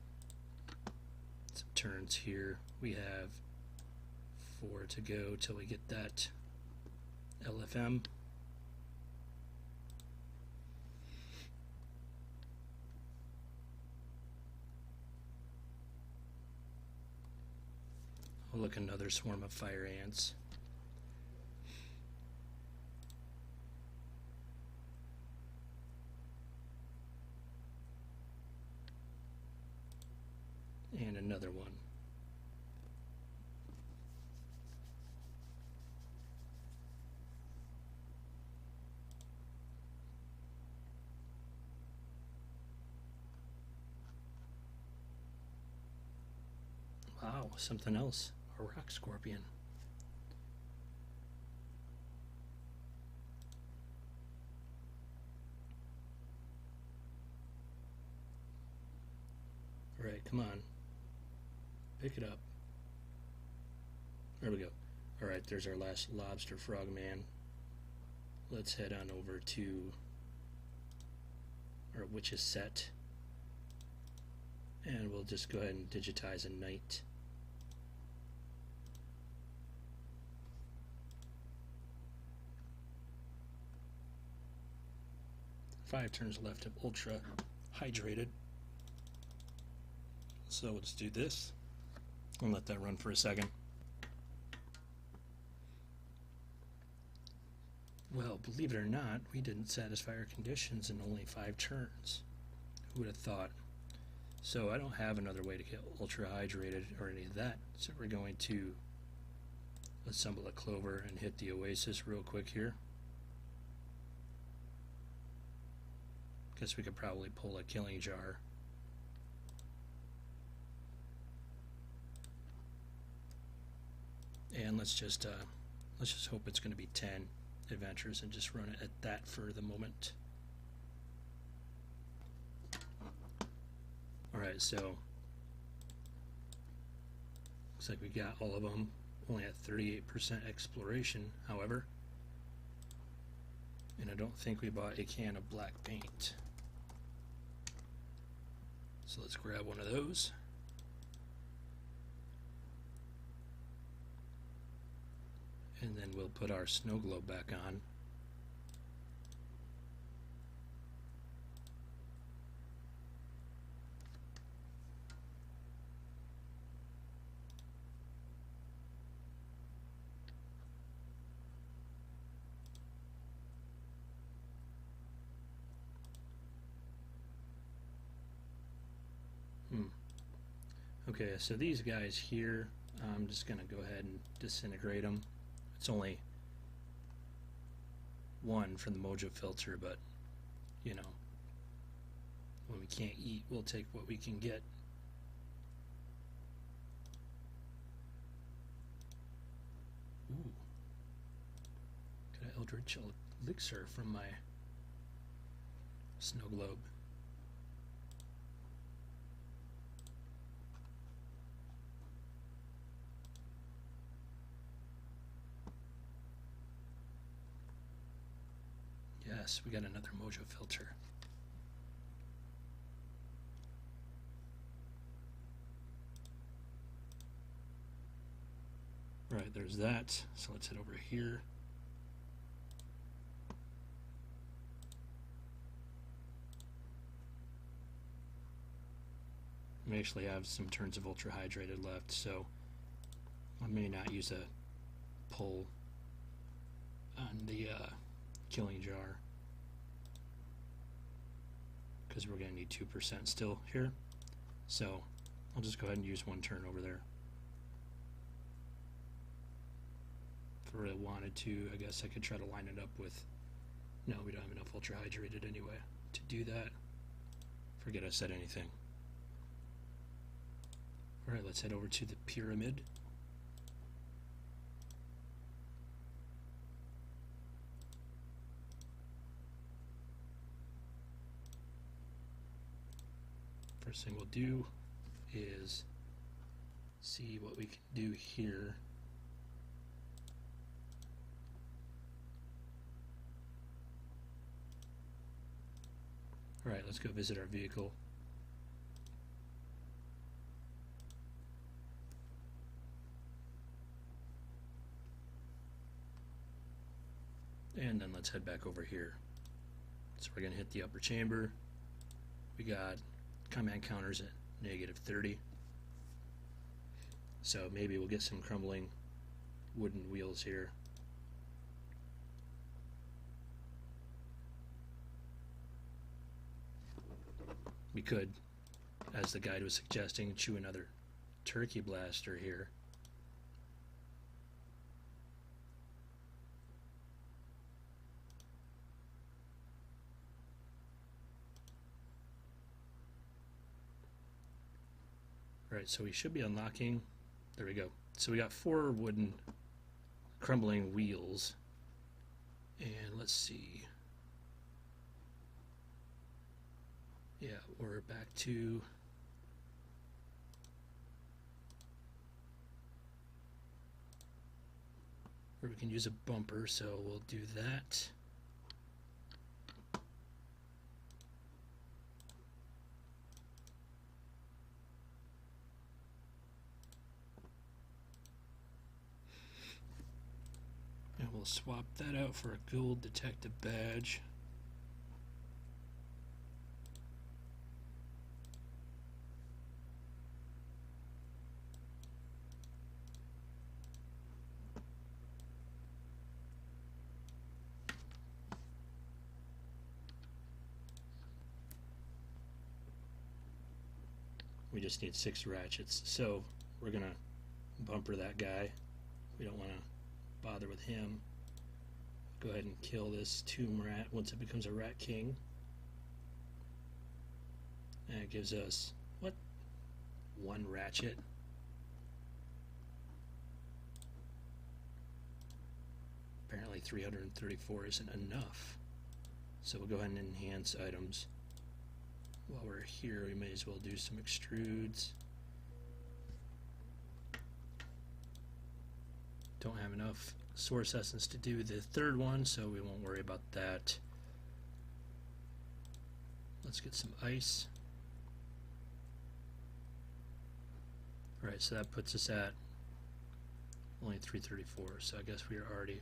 some turns here. We have 4 to go till we get that LFM. Oh, look, another swarm of fire ants. And another one. Wow, something else. A rock scorpion. All right, come on. Pick it up. There we go. Alright, there's our last lobster frogman. Let's head on over to our witch's set. And we'll just go ahead and digitize a knight. Five turns left of ultra hydrated. So let's do this and let that run for a second. Well, believe it or not, we didn't satisfy our conditions in only 5 turns. Who would have thought? So I don't have another way to get ultra hydrated or any of that. So we're going to assemble a clover and hit the oasis real quick here. Guess we could probably pull a killing jar. And let's just hope it's going to be 10 adventures and just run it at that for the moment. Alright, so looks like we got all of them, only at 38% exploration, however. And I don't think we bought a can of black paint. So let's grab one of those. And then we'll put our snow globe back on. Okay, so these guys here, I'm just going to go ahead and disintegrate them. It's only one for the mojo filter, but you know, when we can't eat, we'll take what we can get. Ooh, got an eldritch elixir from my snow globe. Yes, we got another mojo filter. Right, there's that. So let's head over here. We actually have some turns of ultra hydrated left, so I may not use a pull on the killing jar, because we're going to need 2% still here. So I'll just go ahead and use one turn over there. If I really wanted to, I guess I could try to line it up with... No, we don't have enough ultra hydrated anyway to do that. Forget I said anything. Alright, let's head over to the pyramid. First thing we'll do is see what we can do here. Alright, let's go visit our vehicle. And then let's head back over here. So we're going to hit the upper chamber. We got command counters at -30. So maybe we'll get some crumbling wooden wheels here. We could, as the guide was suggesting, chew another turkey blaster here. Alright, so we should be unlocking, there we go. So we got 4 wooden crumbling wheels, and let's see. Yeah, we're back to where we can use a bumper, so we'll do that. And we'll swap that out for a gold detective badge. We just need 6 ratchets, so we're gonna bumper that guy. We don't want to bother with him. Go ahead and kill this tomb rat once it becomes a rat king. And it gives us, what? 1 ratchet. Apparently 334 isn't enough. So we'll go ahead and enhance items. While we're here, we may as well do some extrudes. Don't have enough source essence to do the 3rd one, so we won't worry about that. Let's get some ice. Alright, so that puts us at only 334, so I guess we are already.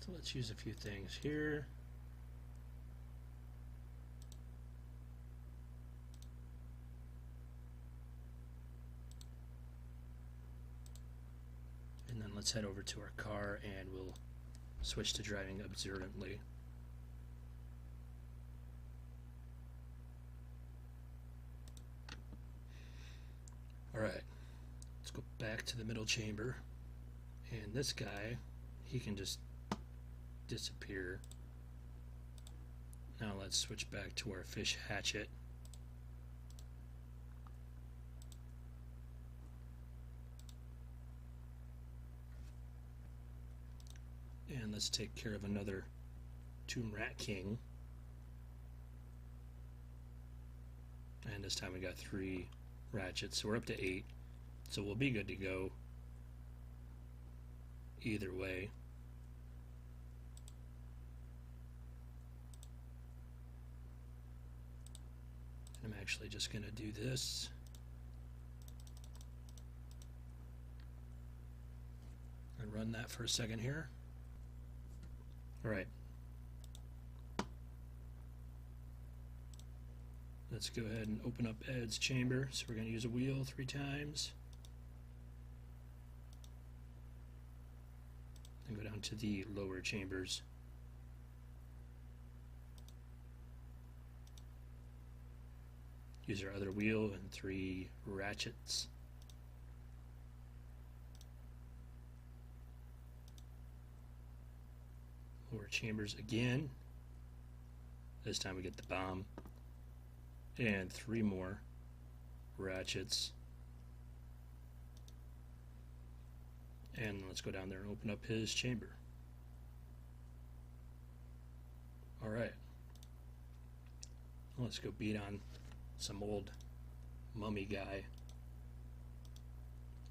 So let's use a few things here. And then let's head over to our car and we'll switch to driving observantly. Alright, let's go back to the middle chamber. And this guy, he can just disappear. Now let's switch back to our fish hatchet. And let's take care of another Tomb Rat King. And this time we got 3 ratchets, so we're up to 8. So we'll be good to go either way. I'm actually just going to do this. And run that for a second here. Alright. Let's go ahead and open up Ed's chamber. So we're going to use a wheel 3 times. And go down to the lower chambers. Use our other wheel and 3 ratchets. Lower chambers again. This time we get the bomb. And 3 more ratchets. And let's go down there and open up his chamber. Alright. Let's go beat on some old mummy guy.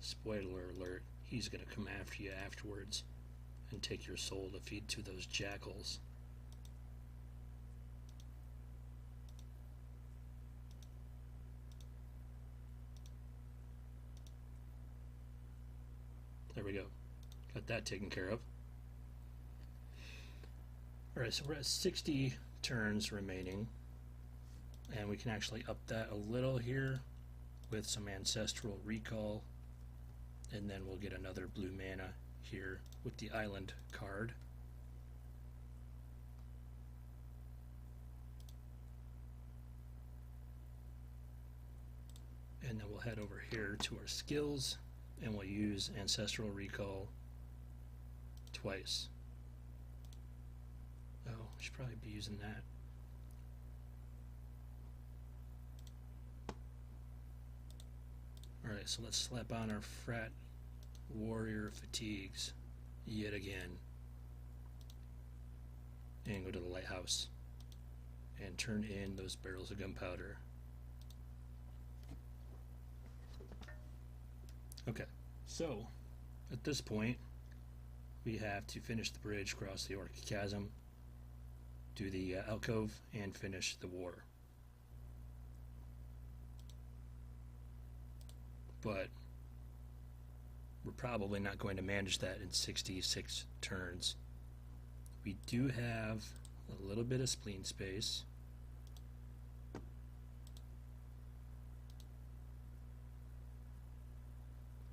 Spoiler alert, he's gonna come after you afterwards and take your soul to feed to those jackals. There we go. Got that taken care of. Alright, so we're at 60 turns remaining. And we can actually up that a little here with some ancestral recall. And then we'll get another blue mana here with the island card. And then we'll head over here to our skills and we'll use ancestral recall twice. Oh, we should probably be using that. Alright, so let's slap on our Frat Warrior fatigues yet again. And go to the lighthouse and turn in those barrels of gunpowder. Okay, so at this point we have to finish the bridge, cross the Orc Chasm, do the alcove, and finish the war. But we're probably not going to manage that in 66 turns. We do have a little bit of spleen space.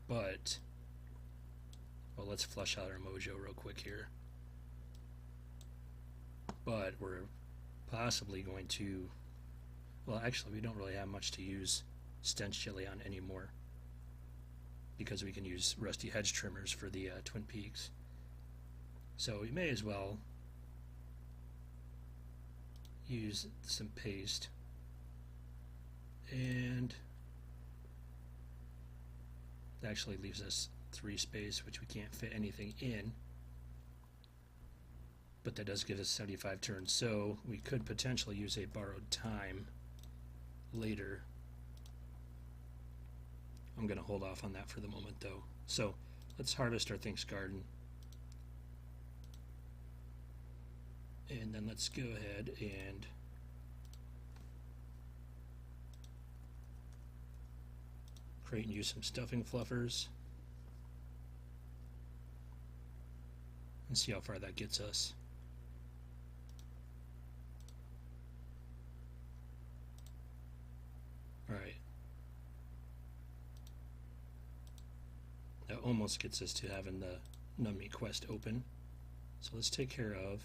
But, well, let's flush out our mojo real quick here. But we're possibly going to, well, actually we don't really have much to use Stench Chili on anymore, because we can use Rusty Hedge Trimmers for the Twin Peaks. So we may as well use some paste. And that actually leaves us 3 space, which we can't fit anything in. But that does give us 75 turns, so we could potentially use a borrowed time later. I'm going to hold off on that for the moment though. So let's harvest our Thinks Garden. And then let's go ahead and crate and use some stuffing fluffers and see how far that gets us. Alright. That almost gets us to having the Nummy quest open. So let's take care of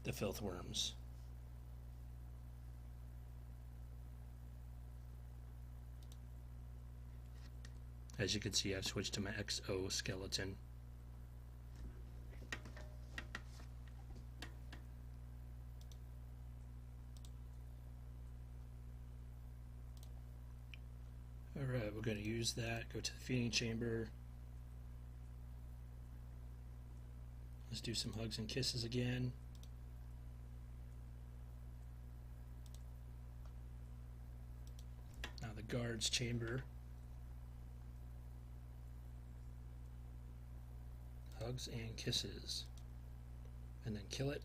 the filth worms. As you can see, I've switched to my exoskeleton. Alright, we're going to use that, go to the feeding chamber. Let's do some hugs and kisses again. Now the guard's chamber. Hugs and kisses. And then kill it.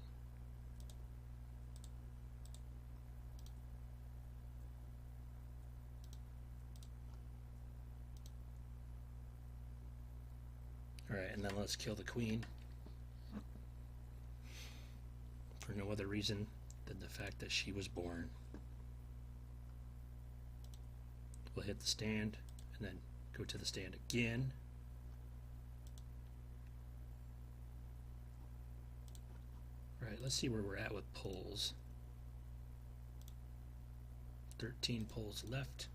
Alright, and then let's kill the queen. For no other reason than the fact that she was born. We'll hit the stand and then go to the stand again. Right, let's see where we're at with pulls. 13 pulls left.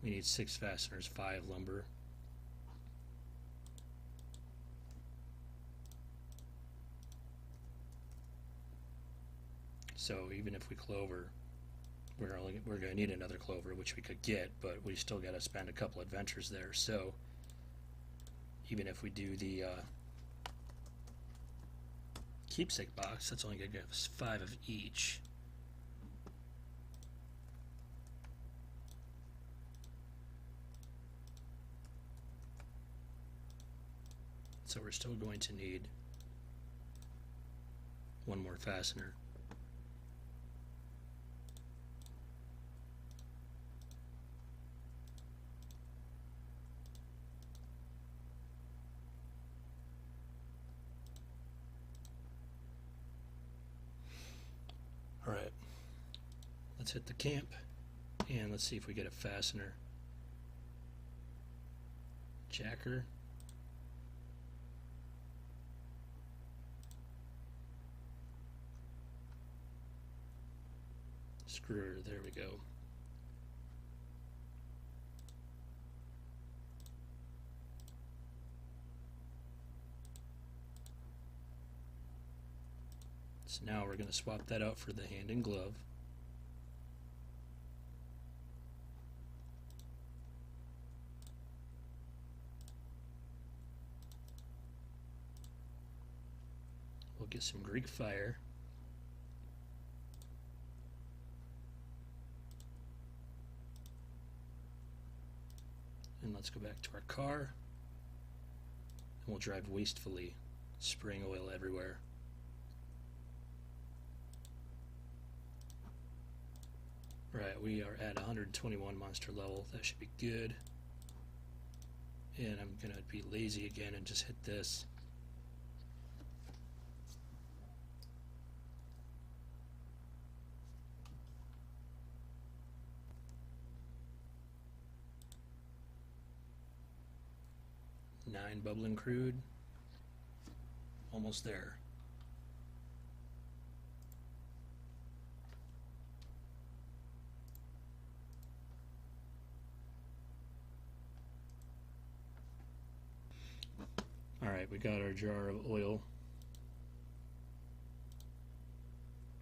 We need 6 fasteners, 5 lumber. So even if we clover, we're going to need another clover, which we could get, but we still got to spend a couple adventures there. So even if we do the keepsake box, that's only going to give us 5 of each. So we're still going to need 1 more fastener. Alright, let's hit the camp and let's see if we get a fastener. Jacker. Screwer, there we go. So now we're going to swap that out for the hand and glove. We'll get some Greek fire. And let's go back to our car. And we'll drive wastefully, spraying oil everywhere. Right, we are at 121 monster level. That should be good. And I'm going to be lazy again and just hit this. Nine bubbling crude. Almost there. Alright, we got our jar of oil.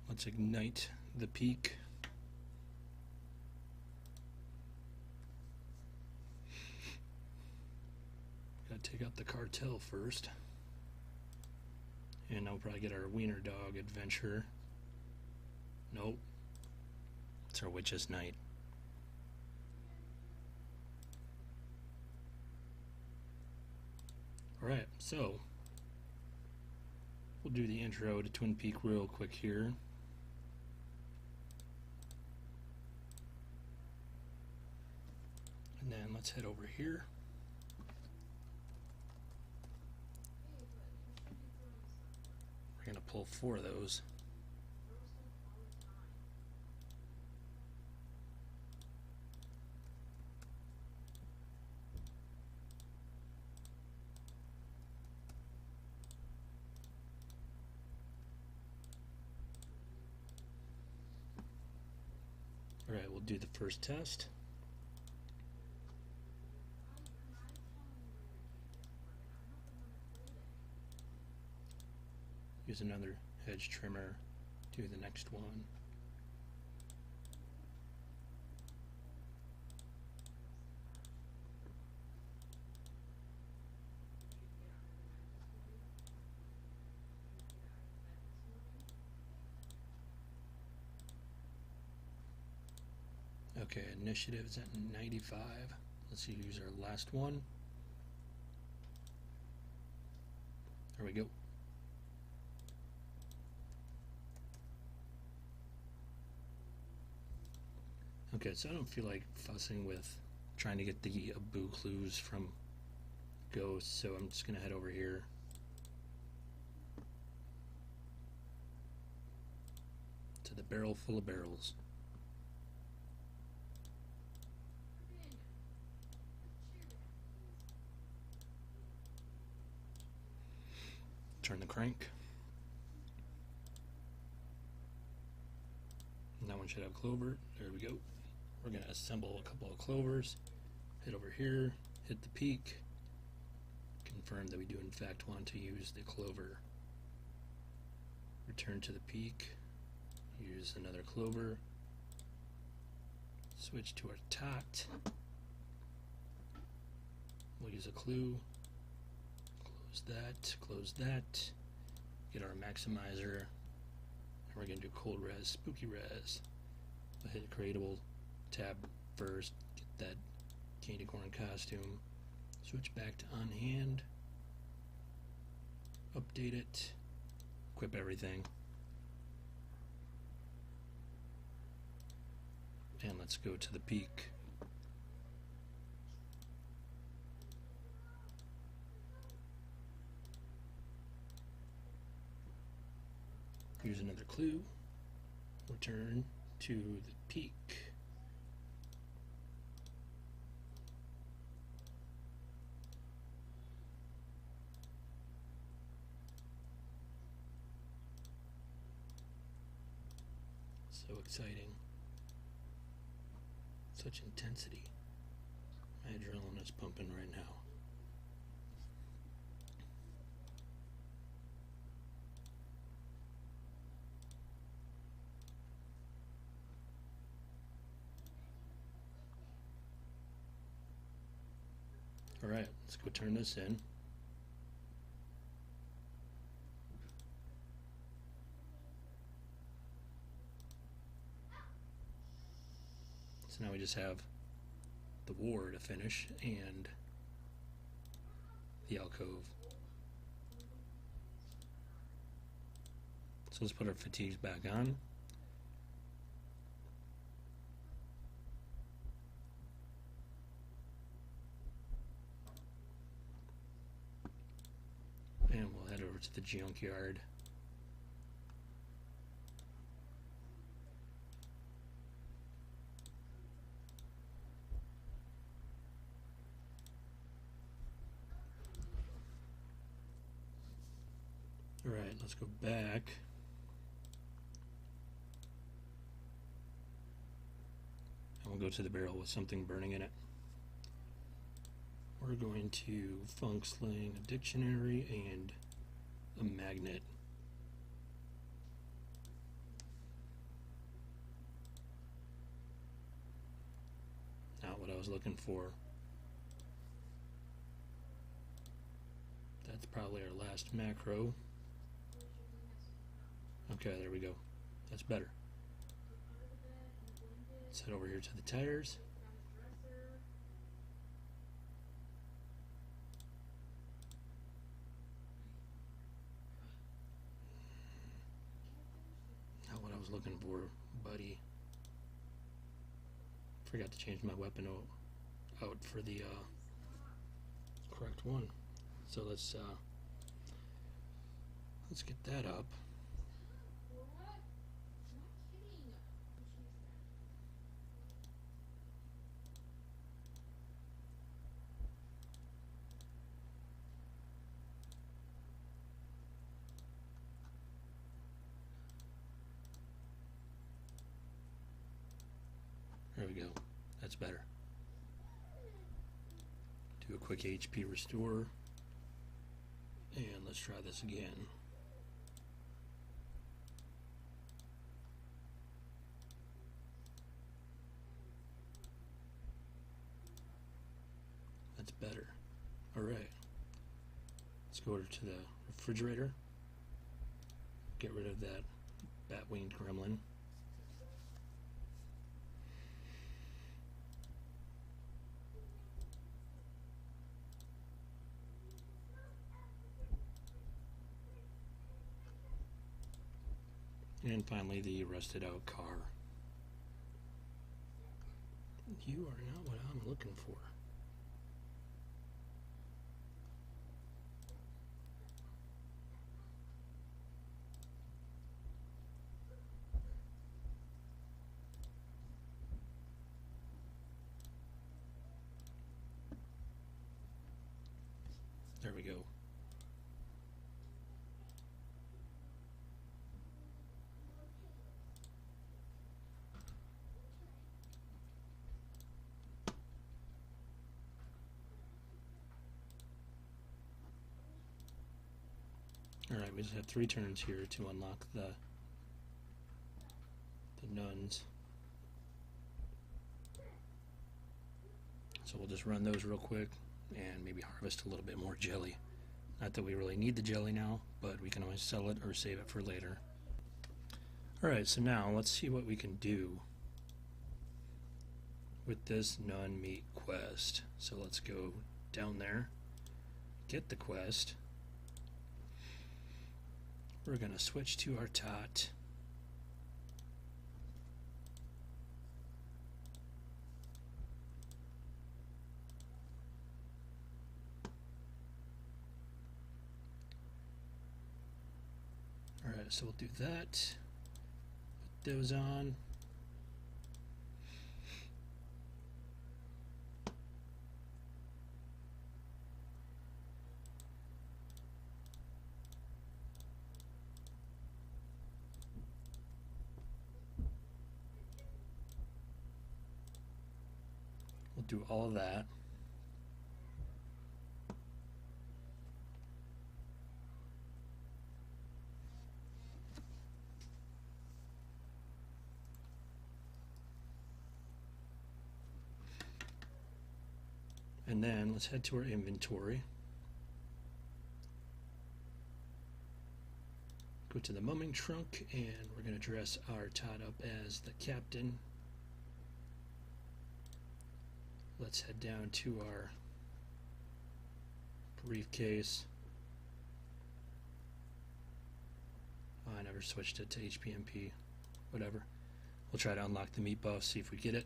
Let's ignite the peak. Gotta take out the cartel first. And I'll probably get our wiener dog adventure. Nope. It's our witch's night. Alright, so we'll do the intro to Twin Peak real quick here. And then let's head over here. We're going to pull 4 of those. Alright, we'll do the first test. Use another hedge trimmer, do the next one. Okay, initiative is at 95. Let's use our last one. There we go. Okay, so I don't feel like fussing with trying to get the Abu clues from Ghost, so I'm just going to head over here. To the barrel full of barrels. Turn the crank. And that one should have clover. There we go. We're going to assemble a couple of clovers. Head over here, hit the peak. Confirm that we do in fact want to use the clover. Return to the peak. Use another clover. Switch to our tot. We'll use a clue. Close that, get our maximizer, and we're going to do cold res, spooky res. We'll hit creatable tab first, get that candy corn costume, switch back to on hand, update it, equip everything, and let's go to the peak. Use another clue, return to the peak. So exciting. Such intensity. My adrenaline is pumping right now. Alright, let's go turn this in. So now we just have the war to finish and the alcove. So let's put our fatigues back on. And we'll head over to the junkyard. Alright, let's go back. And we'll go to the barrel with something burning in it. We're going to funk sling a dictionary and a magnet. Not what I was looking for. That's probably our last macro. Okay, there we go. That's better. Let's head over here to the tires. Not what I was looking for, buddy. Forgot to change my weapon out for the correct one. So let's get that up. There we go. That's better. Do a quick HP restore. And let's try this again. That's better. Alright. Let's go over to the refrigerator. Get rid of that bat-winged gremlin. And finally, the rusted out car. You are not what I'm looking for. There we go. Alright, we just have 3 turns here to unlock the nuns. So we'll just run those real quick and maybe harvest a little bit more jelly. Not that we really need the jelly now, but we can always sell it or save it for later. Alright, so now let's see what we can do with this nun meat quest. So let's go down there, get the quest. We're going to switch to our tot. Alright, so we'll do that. Put those on. We'll do all of that. And then let's head to our inventory. Go to the mumming trunk, and we're going to dress our tot up as the captain. Let's head down to our briefcase. Oh, I never switched it to HPMP. Whatever. We'll try to unlock the meat buff, see if we get it.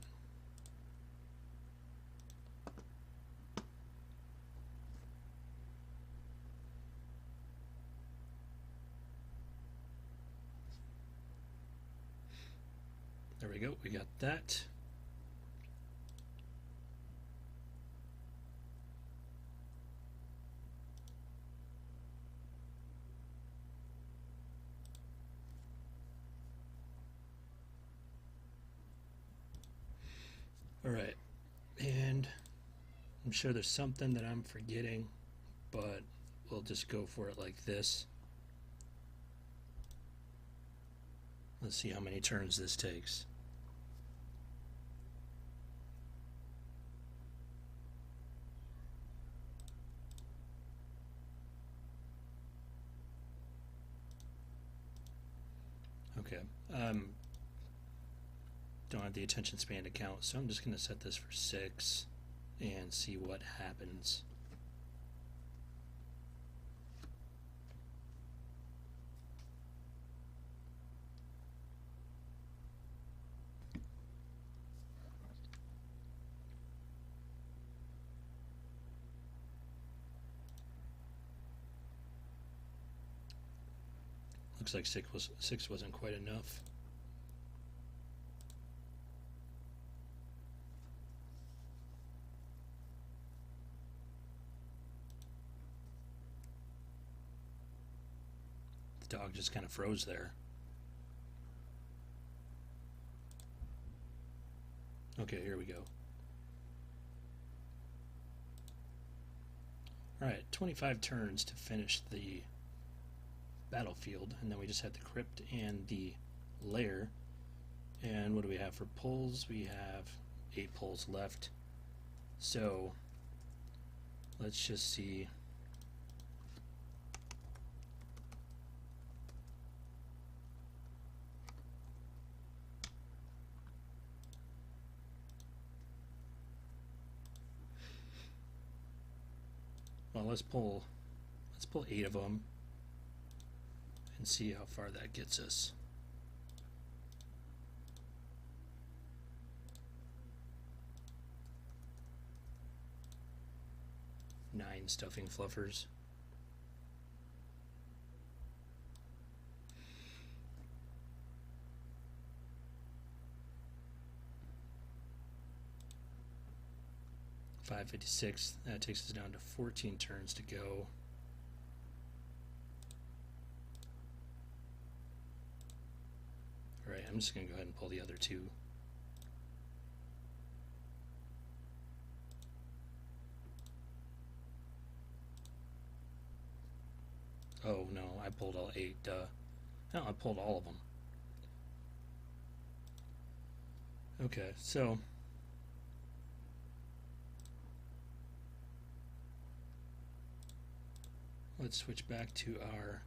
There we go, we got that. Alright, and I'm sure there's something that I'm forgetting, but we'll just go for it like this. Let's see how many turns this takes. Okay, don't have the attention span to count, so I'm just going to set this for 6 and see what happens. Looks like six wasn't quite enough. The dog just kind of froze there. Okay, here we go. Alright, 25 turns to finish the battlefield, and then we just have the crypt and the lair. And what do we have for pulls? We have 8 pulls left. So let's just see. Well, let's pull 8 of them and see how far that gets us. Nine stuffing fluffers. $5.56. That takes us down to 14 turns to go. Alright, I'm just going to go ahead and pull the other 2. Oh no, I pulled all 8. No, I pulled all of them. Okay, so let's switch back to our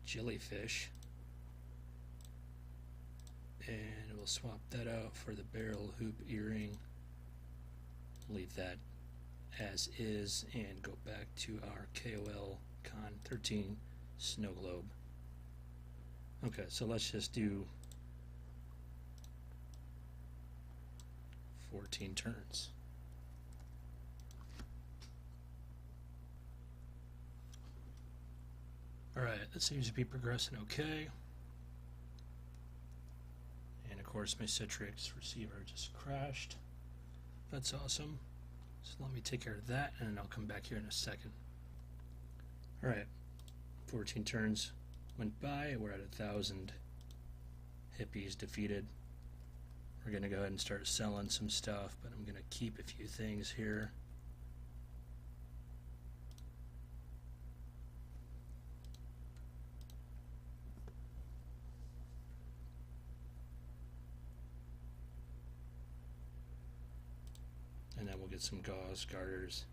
jellyfish, and we'll swap that out for the barrel hoop earring. Leave that as is and go back to our KOL Con 13 snow globe. Okay, so let's just do 14 turns. Alright, that seems to be progressing okay. And of course my Citrix receiver just crashed. That's awesome. So let me take care of that and then I'll come back here in a second. Alright, 14 turns went by. We're at 1,000 hippies defeated. We're going to go ahead and start selling some stuff, but I'm going to keep a few things here. And then we'll get some gauze garters.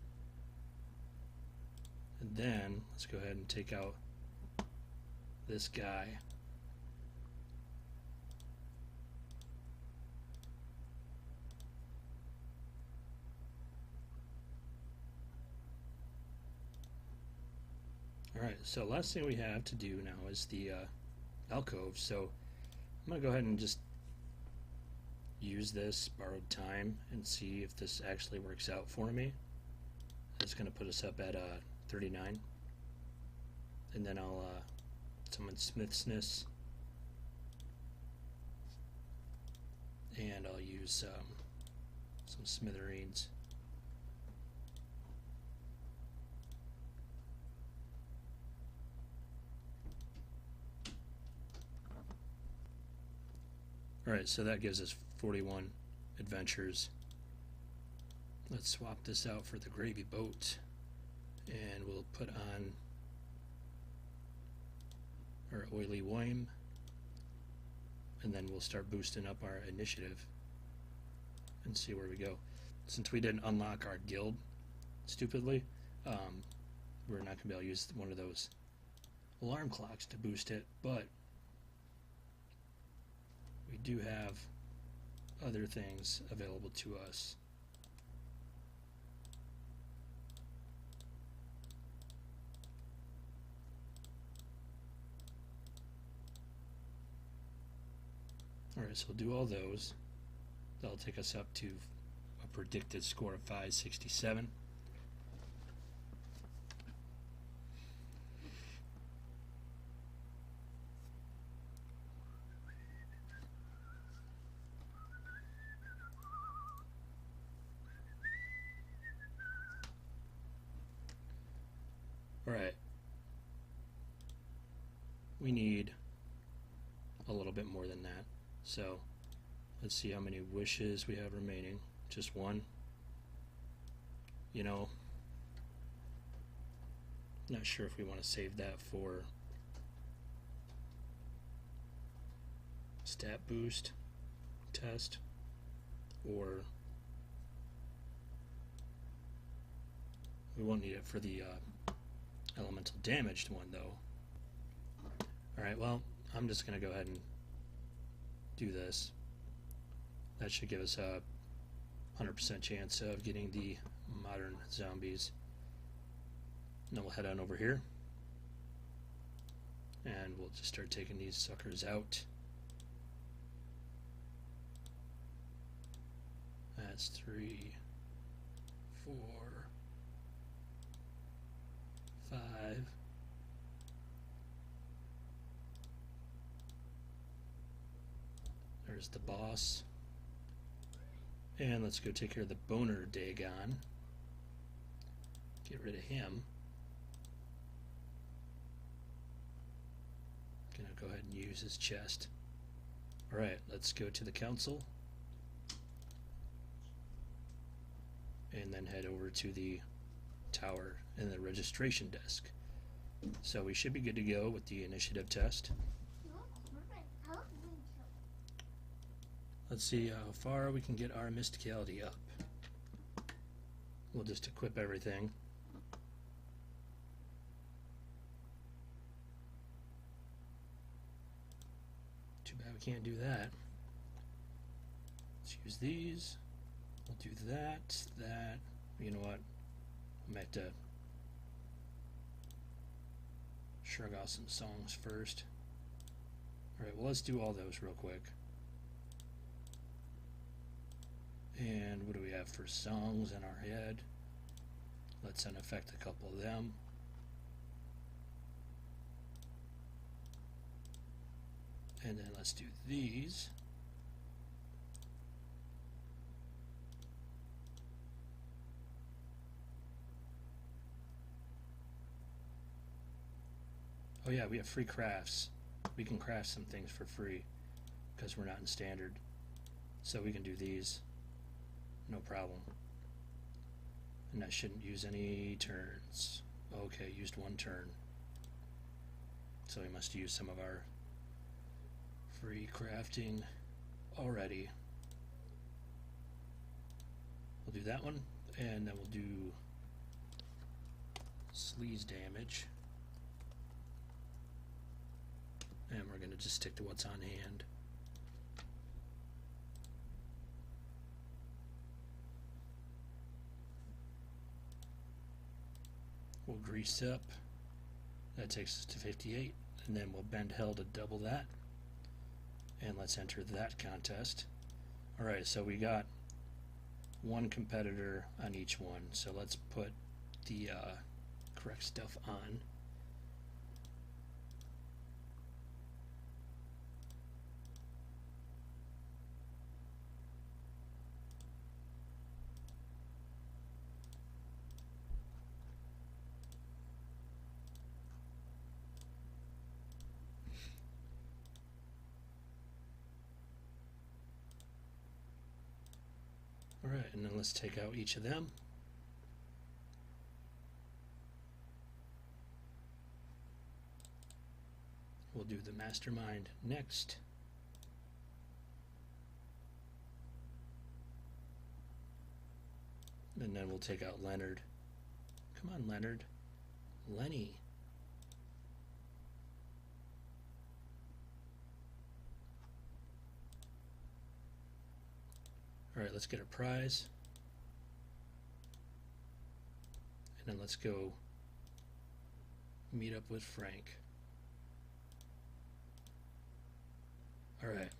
And then let's go ahead and take out this guy. Alright, so last thing we have to do now is the alcove. So I'm going to go ahead and just use this borrowed time and see if this actually works out for me. It's going to put us up at 39. And then I'll summon Smithsness. And I'll use some smithereens. Alright, so that gives us 41 adventures. Let's swap this out for the gravy boat. And we'll put on our oily wine. And then we'll start boosting up our initiative and see where we go. Since we didn't unlock our guild stupidly, we're not going to be able to use one of those alarm clocks to boost it, but we do have other things available to us. Alright, so we'll do all those. That'll take us up to a predicted score of 567. we need a little bit more than that. So let's see how many wishes we have remaining. Just one. You know, not sure if we want to save that for stat boost test, or we won't need it for the elemental damaged one though. Alright, well, I'm just going to go ahead and do this. That should give us a 100% chance of getting the modern zombies. And then we'll head on over here and we'll just start taking these suckers out. That's 3, 4, 5. There's the boss. And let's go take care of the boner Dagon. Get rid of him. Gonna go ahead and use his chest. Alright, let's go to the council. And then head over to the tower and the registration desk. So we should be good to go with the initiative test. Let's see how far we can get our mysticality up. We'll just equip everything. Too bad we can't do that. Let's use these. We'll do that, that. You know what? I might have to shrug off some songs first. Alright, well, let's do all those real quick. And what do we have for songs in our head? Let's unaffect a couple of them. And then let's do these. Oh yeah, we have free crafts. We can craft some things for free because we're not in standard. So we can do these. No problem. And that shouldn't use any turns. Okay, used one turn. So we must use some of our free crafting already. We'll do that one, and then we'll do sleaze damage. And we're going to just stick to what's on hand. We'll grease up. That takes us to 58. And then we'll bend hell to double that. And let's enter that contest. Alright, so we got one competitor on each one. So let's put the correct stuff on. Alright, and then let's take out each of them. We'll do the mastermind next. And then we'll take out Leonard. Come on, Leonard. Lenny. Alright, let's get a prize. And then let's go meet up with Frank. Alright,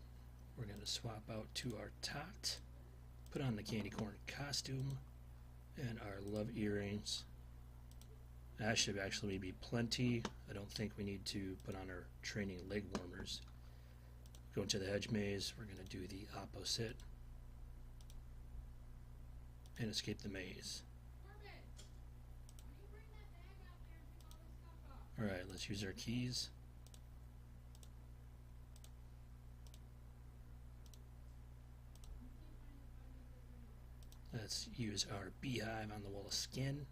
we're going to swap out to our tot, put on the candy corn costume, and our love earrings. That should actually be plenty. I don't think we need to put on our training leg warmers. Go into the hedge maze, we're going to do the opposite. And escape the maze. Alright, let's use our keys. Let's use our beehive on the wall of skin.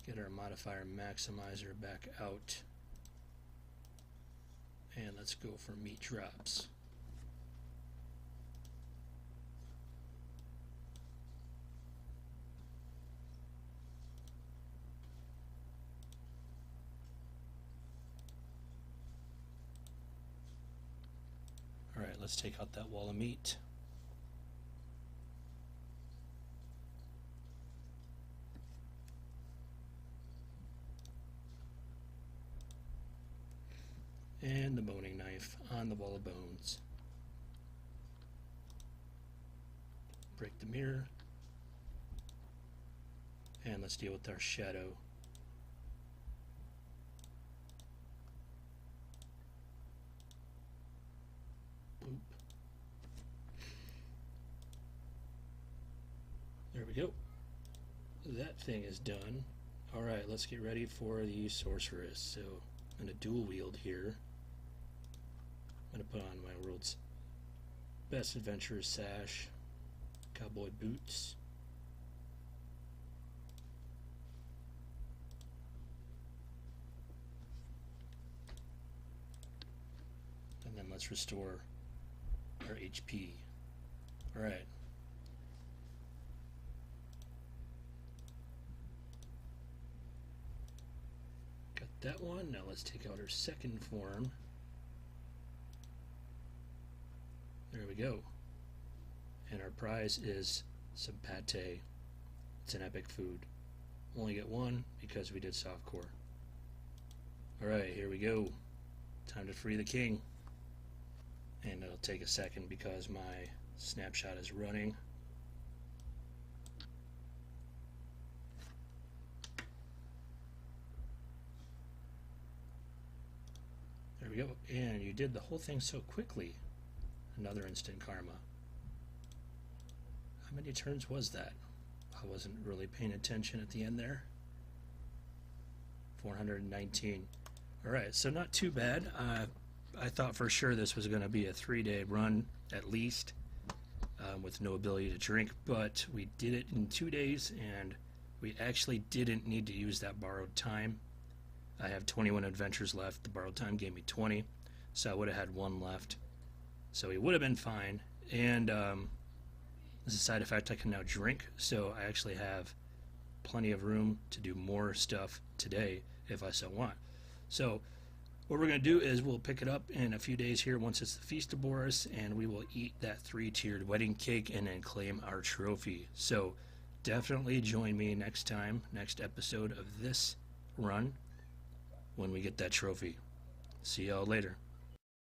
Get our modifier maximizer back out. And let's go for meat drops. Alright, let's take out that wall of meat. And the boning knife on the wall of bones. Break the mirror. And let's deal with our shadow. Boop. There we go. That thing is done. Alright, let's get ready for the sorceress. So I'm going to dual wield here. I'm going to put on my world's best adventurer sash, cowboy boots, and then let's restore our HP. Alright. Got that one. Now let's take out our second form. There we go. And our prize is some pate. It's an epic food. Only get one because we did softcore. Alright, here we go. Time to free the king. And it'll take a second because my snapshot is running. There we go. And you did the whole thing so quickly. Another instant karma. How many turns was that? I wasn't really paying attention at the end there. 419. Alright, so not too bad. I thought for sure this was going to be a 3-day run at least, with no ability to drink, but we did it in 2 days, and we actually didn't need to use that borrowed time. I have 21 adventures left. The borrowed time gave me 20, so I would have had 1 left. So we would have been fine, and as a side effect, I can now drink, so I actually have plenty of room to do more stuff today if I so want. So what we're going to do is we'll pick it up in a few days here once it's the Feast of Boris, and we will eat that 3-tiered wedding cake and then claim our trophy. So definitely join me next time, next episode of this run, when we get that trophy. See y'all later.